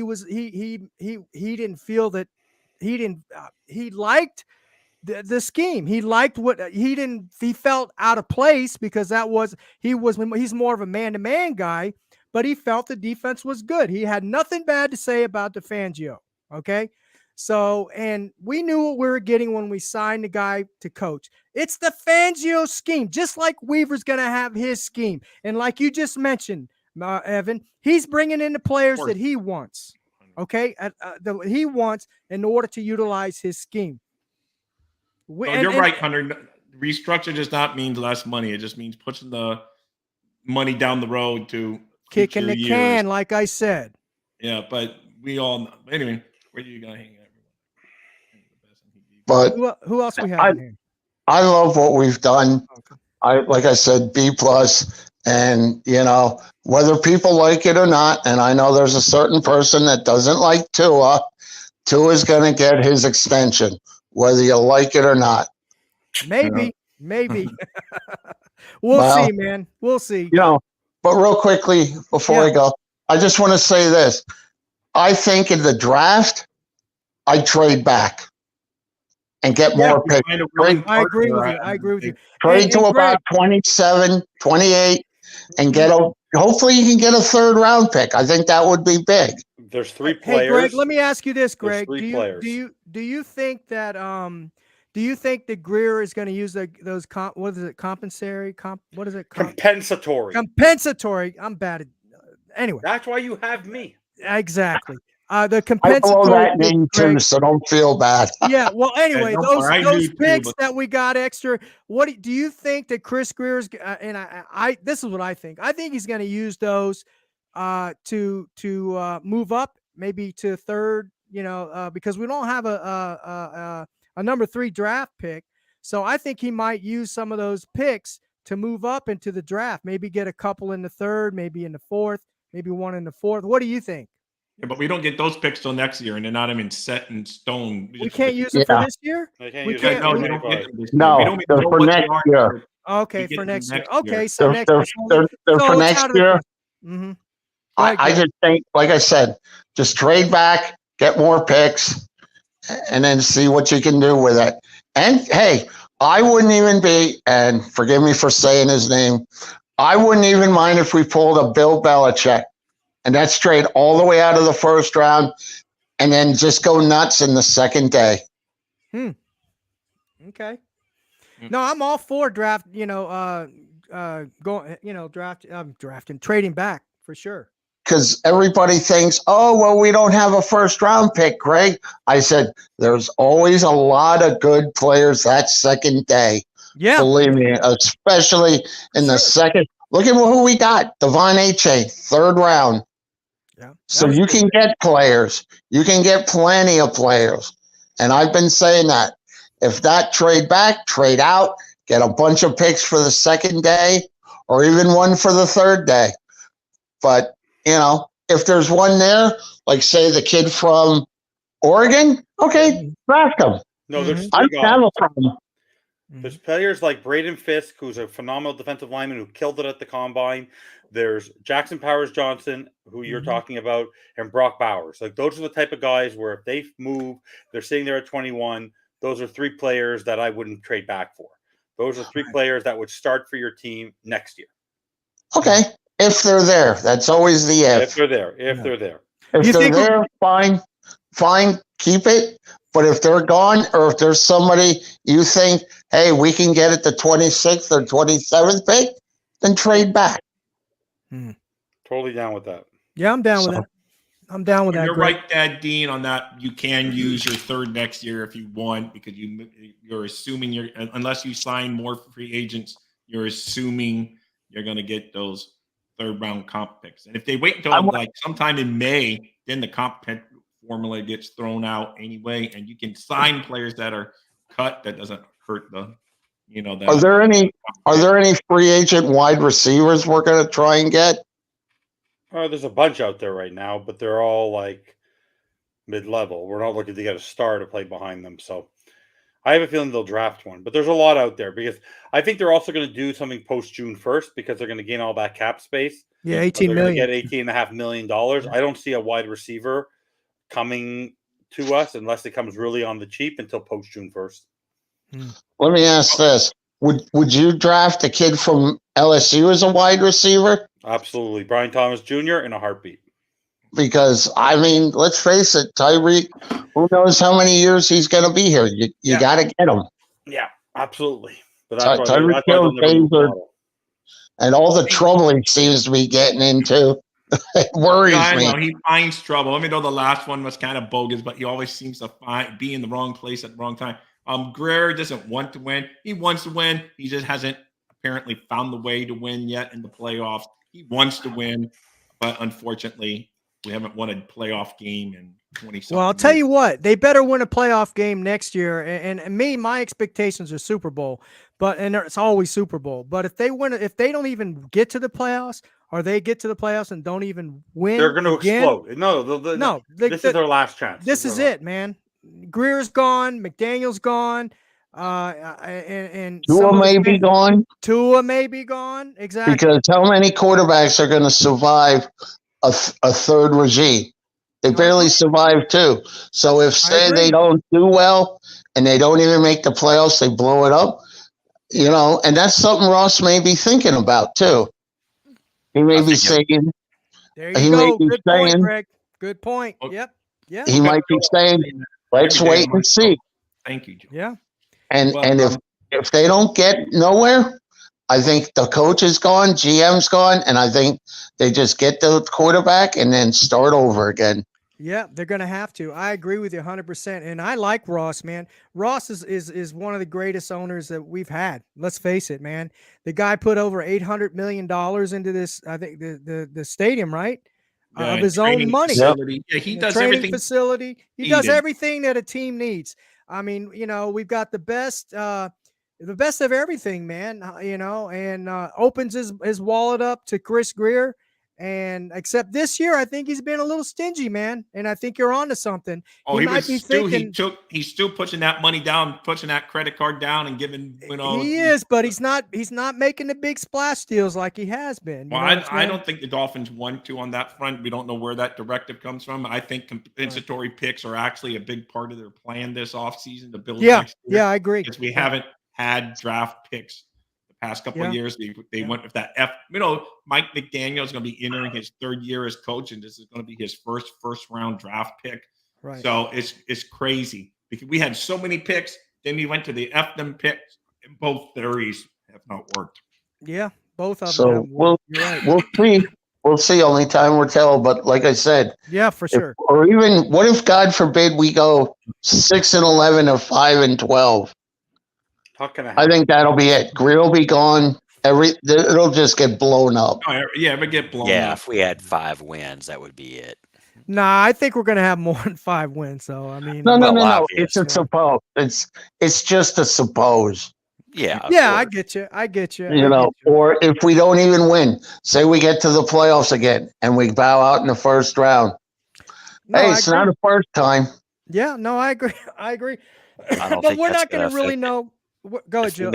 didn't feel that he liked the scheme. He liked what he felt out of place, because he's more of a man-to-man guy, but he felt the defense was good. He had nothing bad to say about the Fangio. Okay. So, and we knew what we were getting when we signed the guy to coach. It's the Fangio scheme, just like Weaver's going to have his scheme. And like you just mentioned, Evan, he's bringing in the players that he wants. Okay. He wants in order to utilize his scheme. You're right, Hunter. Restructure does not mean less money. It just means pushing the money down the road to kicking the can, like I said. Yeah, but we all know. Anyway, where do you got to hang out? But who else we have in here? I love what we've done. Okay. Like I said, B+, and whether people like it or not, and I know there's a certain person that doesn't like Tua. Tua's going to get his extension. whether you like it or not. Maybe. We'll see, man. We'll see. But real quickly before I go, I just want to say this. I think in the draft, I trade back and get more picks. I agree with you. Trade to about 27, 28, and hopefully you can get a third round pick. I think that would be big. There's 3 players. Hey, Greg, let me ask you this, Greg. Do you think that do you think that Greer is going to use those what is it, compensatory? What is it? Compensatory. Compensatory. I'm bad at anyway. That's why you have me. Exactly. The compensatory. I blow that name too, so don't feel bad. Yeah. Well, anyway, those picks that we got extra. What do you think that Chris Greer's and I this is what I think. I think he's going to use those to move up maybe to third. Because we don't have a number 3 draft pick, so I think he might use some of those picks to move up into the draft. Maybe get a couple in the third, maybe in the fourth, maybe one in the fourth. What do you think? Yeah, but we don't get those picks till next year, and they're not even set in stone. We can't use them for this year. We can't. No, we don't get them this year. No, we don't they're for next year. Okay, for next year. Okay, so next year. They're for next year. Mm-hmm. I just think, like I said, just trade back, get more picks, and then see what you can do with it. And hey, I wouldn't even be, and forgive me for saying his name, I wouldn't even mind if we pulled a Bill Belichick, and that's trade all the way out of the first round, and then just go nuts in the second day. Okay. No, I'm all for draft. Drafting, trading back for sure. Because everybody thinks, oh, well, we don't have a first round pick, Greg. I said, there's always a lot of good players that second day. Yeah. Believe me, especially in the second. Look at who we got. Devon Achane, third round. Yeah. So you can get players. You can get plenty of players. And I've been saying that. If not, trade back, trade out, get a bunch of picks for the second day or even one for the third day. But if there's one there, like say the kid from Oregon, okay, draft him. No, there's I don't have a problem. There's players like Braden Fisk, who's a phenomenal defensive lineman who killed it at the combine. There's Jackson Powers Johnson, who you're talking about, and Brock Bowers. Like those are the type of guys where if they move, they're sitting there at 21. Those are 3 players that I wouldn't trade back for. Those are 3 players that would start for your team next year. Okay. If they're there, that's always the if. If they're there. If they're there. If they're there, fine, keep it. But if they're gone, or if there's somebody you think, hey, we can get it the 26th or 27th pick, then trade back. Totally down with that. Yeah, I'm down with that. I'm down with that. You're right, Dad Dean, on that. You can use your third next year if you want, because you're assuming unless you sign more free agents, you're assuming you're going to get those third round comp picks. And if they wait until like sometime in May, then the comp pick formula gets thrown out anyway, and you can sign players that are cut. That doesn't hurt the, Are there any free agent wide receivers we're going to try and get? There's a bunch out there right now, but they're all like mid-level. We're not looking to get a star to play behind them. So I have a feeling they'll draft one, but there's a lot out there because I think they're also going to do something post June 1st because they're going to gain all that cap space. Yeah, $18 million. Get $18.5 million. I don't see a wide receiver coming to us unless it comes really on the cheap until post June 1st. Let me ask this. Would you draft a kid from LSU as a wide receiver? Absolutely. Brian Thomas Jr. in a heartbeat. Because, let's face it, Tyreek, who knows how many years he's going to be here. You got to get him. Yeah, absolutely. But Tyreek Hill, and all the trouble he seems to be getting into, it worries me. I know, he finds trouble. Even though the last one was kind of bogus, but he always seems to be in the wrong place at the wrong time. Greer doesn't want to win. He wants to win. He just hasn't apparently found the way to win yet in the playoffs. He wants to win, but unfortunately, we haven't won a playoff game in 20-something. Well, I'll tell you what, they better win a playoff game next year. And my expectations are Super Bowl, and it's always Super Bowl. But if they don't even get to the playoffs, or they get to the playoffs and don't even win, they're going to explode. No, this is their last chance. This is it, man. Greer's gone, McDaniel's gone, and Tua may be gone. Tua may be gone. Exactly. Because how many quarterbacks are going to survive a third regime? They barely survive 2. So if say they don't do well and they don't even make the playoffs, they blow it up. And that's something Ross may be thinking about too. He may be saying. There you go. Good point, Greg. Good point. Yep. Yeah. He might be saying, "Let's wait and see." Thank you, Joe. Yeah. And if they don't get nowhere, I think the coach is gone, GM's gone, and I think they just get the quarterback and then start over again. Yeah, they're going to have to. I agree with you 100%. And I like Ross, man. Ross is one of the greatest owners that we've had. Let's face it, man. The guy put over $800 million into this, I think, the stadium, right? Of his own money. Facility. Yeah, he does everything. Facility. He does everything that a team needs. I mean, we've got the best of everything, man, and opens his wallet up to Chris Grier. And except this year, I think he's been a little stingy, man. And I think you're onto something. He's still pushing that money down, pushing that credit card down, and giving. He is, but he's not making the big splash deals like he has been. Well, I don't think the Dolphins want to on that front. We don't know where that directive comes from. I think compensatory picks are actually a big part of their plan this offseason to build. Yeah, I agree. Because we haven't had draft picks. Past couple of years, they went with that Mike McDaniel is going to be entering his 3rd year as coach, and this is going to be his first round draft pick. Right. So it's crazy because we had so many picks. Then we went to the them picks, and both theories have not worked. Yeah, both of them. So we'll see. We'll see. Only time will tell. But like I said, yeah, for sure. Or even what if, God forbid, we go 6-11 or 5-12? I think that'll be it. Greer will be gone. It'll just get blown up. Oh, yeah, it would get blown up. Yeah, if we had 5 wins, that would be it. Nah, I think we're going to have more than 5 wins. So I mean, no. It's a suppose. It's just a suppose. Yeah, I get you. Or if we don't even win, say we get to the playoffs again and we bow out in the first round. It's not the first time. Yeah, no, I agree. But we're not going to really know. Go ahead, Joe.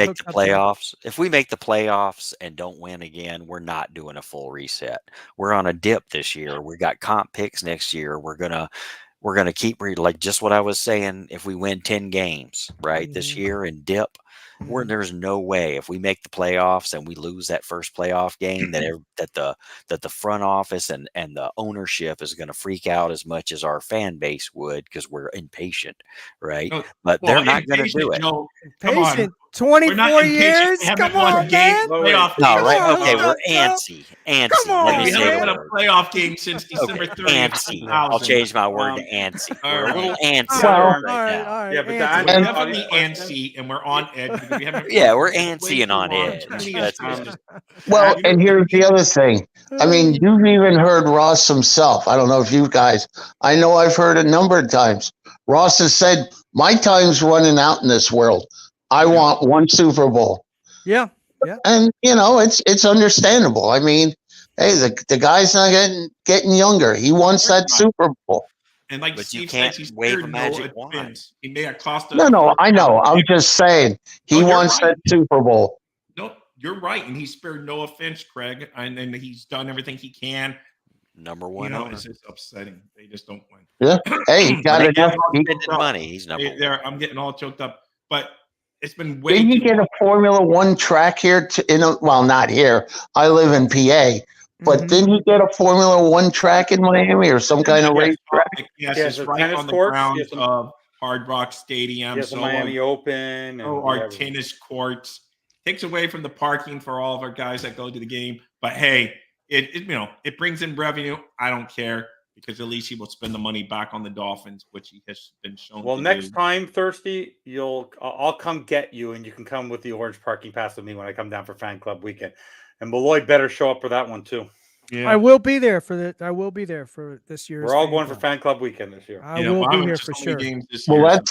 If we make the playoffs and don't win again, we're not doing a full reset. We're on a dip this year. We got comp picks next year. We're gonna keep like just what I was saying. If we win 10 games this year and dip, there's no way if we make the playoffs and we lose that first playoff game that the front office and the ownership is going to freak out as much as our fan base would because we're impatient, right? No, but they're not going to do it. Joe, patient. 24 years? Come on, man. Playoff no, right? Okay, we're antsy. Come on, we haven't won a playoff game since December 30th. Antsy. I'll change my word to antsy. We're a little antsy All right now. Yeah, but we're definitely antsy, and we're on edge. We're antsy and on edge. Well, and here's the other thing. I mean, you've even heard Ross himself. I don't know if you guys. I know I've heard a number of times. Ross has said, "My time's running out in this world. I want one Super Bowl." Yeah. And it's understandable. I mean, hey, the guy's not getting younger. He wants that Super Bowl. And like but Steve you can't says, wave a magic wand. He may have cost us. No, I know. I'm just saying he wants that Super Bowl. No, you're right, and he spared no offense, Craig, and he's done everything he can. Number one, it's just upsetting. They just don't win. Yeah. Hey, he got enough money. He's number one. I'm getting all choked up, but it's been way. Didn't you get a Formula One track here? Not here. I live in PA. But didn't you get a Formula One track in Miami or some kind of race track? Yes, it's right on the grounds of Hard Rock Stadium. Yes, the Miami Open. Our tennis courts. Takes away from the parking for all of our guys that go to the game. But hey, it brings in revenue. I don't care because at least he will spend the money back on the Dolphins, which he has been shown. Well, next time, Thirsty, I'll come get you, and you can come with the orange parking pass with me when I come down for Fan Club Weekend. And Malloy better show up for that one too. Yeah. I will be there for this year. We're all going for Fan Club Weekend this year. I will be here for sure. Well,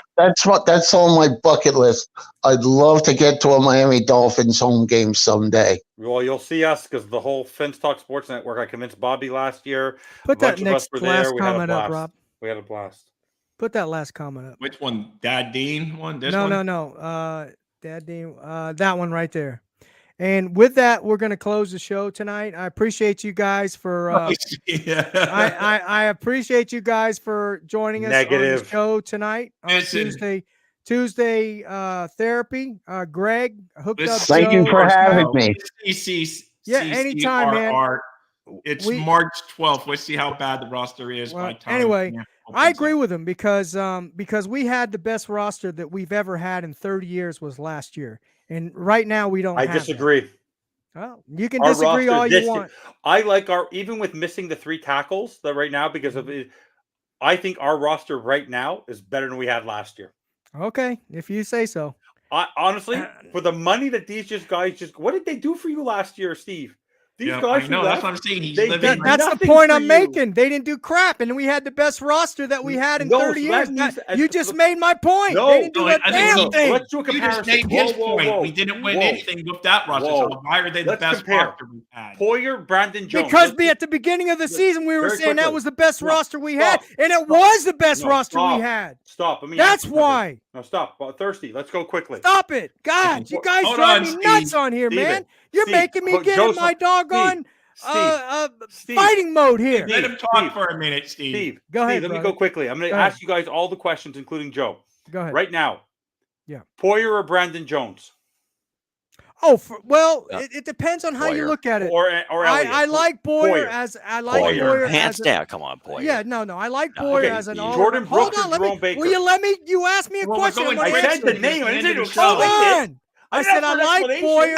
that's on my bucket list. I'd love to get to a Miami Dolphins home game someday. Well, you'll see us because the whole Finch Talk Sports Network. I convinced Bobby last year. Put that next last comment up, Rob. We had a blast. Put that last comment up. Which one? Dad Dean one? This no, one? No. Dad Dean. That one right there. And with that, we're going to close the show tonight. I appreciate you guys for. I appreciate you guys for joining us on the show tonight on Tuesday therapy. Greg hooked up. Thank you for having me. Yeah, anytime, man. It's March 12th. Let's see how bad the roster is by time. Anyway, I agree with him because we had the best roster that we've ever had in 30 years was last year. And right now we don't have disagree. That. Well, you can disagree all you want. I like even with missing the 3 tackles that right now because of it, I think our roster right now is better than we had last year. Okay, if you say so. Honestly, for the money that these guys what did they do for you last year, Steve? These guys, that's what I'm saying. That's the point I'm making. They didn't do crap, and we had the best roster that we had in 30 years. You just made my point. No, they didn't do a damn thing. Let's do a comparison. You just made his point. We didn't win anything with that roster. So why are they the best roster we had? Poyer, Brandon Jones. Because at the beginning of the season, we were saying that was the best roster we had, and it was the best roster we had. Stop. That's why. No, stop. Thirsty. Let's go quickly. Stop it. God, you guys drive me nuts on here, man. You're making me get in my doggone fighting mode here. Let him talk for a minute, Steve. Go ahead. Let me go quickly. I'm going to ask you guys all the questions, including Joe. Go ahead. Right now. Yeah. Poyer or Brandon Jones? It depends on how you look at it. Or I like Boyer as hands down. Come on, Boyer. Yeah, no. I like Boyer as an all. Jordan Brooks or Jerome Baker. Will you let me? You asked me a question. I said the name. I didn't Hold on. I said I like Boyer.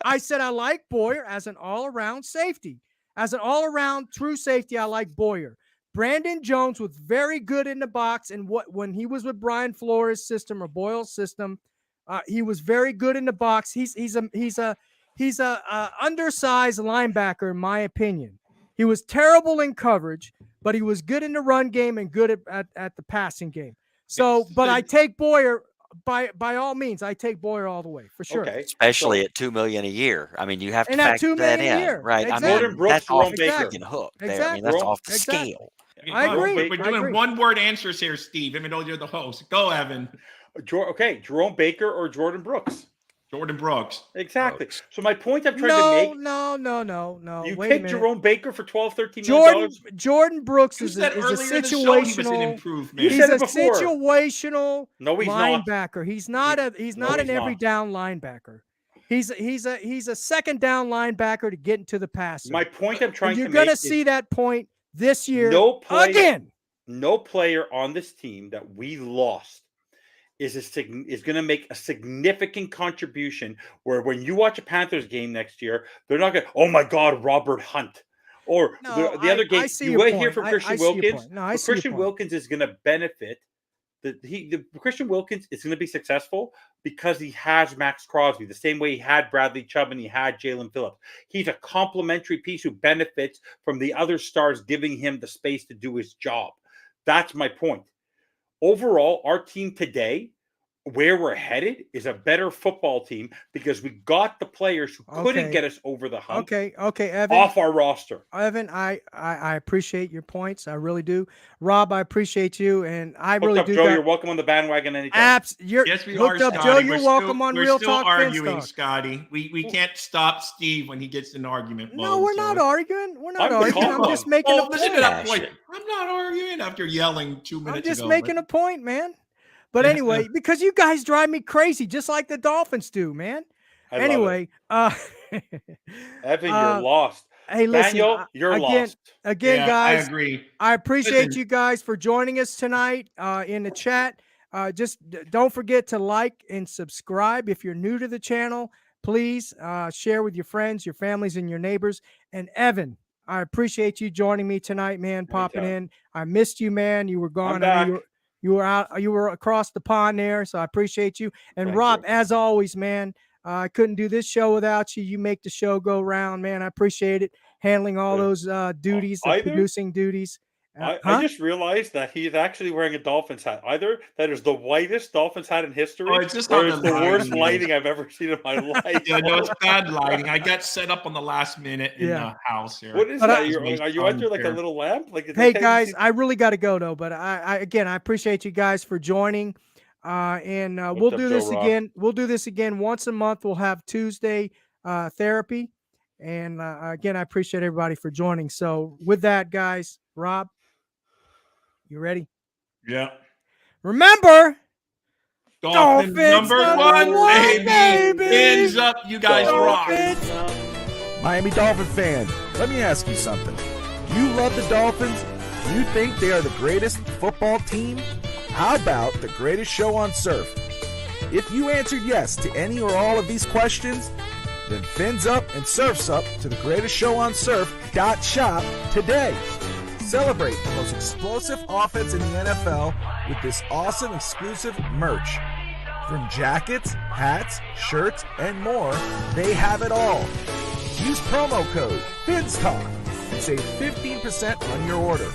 I said I like Boyer as an all-around safety. As an all-around true safety, I like Boyer. Brandon Jones was very good in the box, and when he was with Brian Flores' system or Boyle's system, he was very good in the box. He's a undersized linebacker, in my opinion. He was terrible in coverage, but he was good in the run game and good at the passing game. So, but I take Boyer. By all means, I take Boyer all the way for sure. Okay. Especially at $2 million a year. I mean, you have to factor that in, right? Exactly. I mean, that's off the exactly. freaking hook. Exactly. I mean, that's off the scale. I agree. We're doing one-word answers here, Steve. Even though you're the host, go, Evan. Okay, Jerome Baker or Jordan Brooks? Jordan Brooks. Exactly. So my point I'm trying to make. No. You take Jerome Baker for $12-13 million. Jordan Brooks is a situational. He's a situational linebacker. He's not an every down linebacker. He's a second down linebacker to get into the passer. My point I'm trying to make. You're going to see that point this year again. No player on this team that we lost is going to make a significant contribution where when you watch a Panthers game next year, they're not going to, oh my God, Robert Hunt. Or the other game, you will hear from Christian Wilkins. Christian Wilkins is going to benefit. Christian Wilkins is going to be successful because he has Max Crosby, the same way he had Bradley Chubb and he had Jalen Phillips. He's a complementary piece who benefits from the other stars giving him the space to do his job. That's my point. Overall, our team today, where we're headed, is a better football team because we got the players who couldn't get us over the hump. Okay, Evan. Off our roster. Evan, I appreciate your points. I really do. Rob, I appreciate you, and I really do. Joe, you're welcome on the bandwagon anytime. Yes, we are, Scotty. Joe, you're welcome on Real Talk. We're still arguing, Scotty. We can't stop Steve when he gets in argument mode. No, we're not arguing. We're not arguing. I'm just making a point. Listen to that point. I'm not arguing after yelling 2 minutes ago. I'm just making a point, man. But anyway, because you guys drive me crazy, just like the Dolphins do, man. Anyway, Evan, you're lost. Hey, listen, Daniel, you're lost. Again, guys, I agree. I appreciate you guys for joining us tonight in the chat. Just don't forget to like and subscribe. If you're new to the channel, please share with your friends, your families, and your neighbors. And Evan, I appreciate you joining me tonight, man, popping in. I missed you, man. You were gone. You were out. You were across the pond there, so I appreciate you. And Rob, as always, man, I couldn't do this show without you. You make the show go round, man. I appreciate it. Handling all those duties, producing duties. I just realized that he's actually wearing a Dolphins hat. Either that is the whitest Dolphins hat in history, or it's the worst lighting I've ever seen in my life. Yeah, no, it's bad lighting. I got set up on the last minute in the house here. What is that? Are you under like a little lamp? Hey guys, I really got to go though. But I appreciate you guys for joining. And we'll do this again. We'll do this again once a month. We'll have Tuesday therapy. And again, I appreciate everybody for joining. So with that, guys, Rob, you ready? Yeah. Remember, Dolphins number one, baby. Hands up, you guys rock. Miami Dolphin fans, let me ask you something. Do you love the Dolphins? Do you think they are the greatest football team? How about the greatest show on surf? If you answered yes to any or all of these questions, then fins up and surfs up to the greatest show on surf.shop today. Celebrate the most explosive offense in the NFL with this awesome exclusive merch. From jackets, hats, shirts, and more, they have it all. Use promo code FINSTALK and save 15% on your order.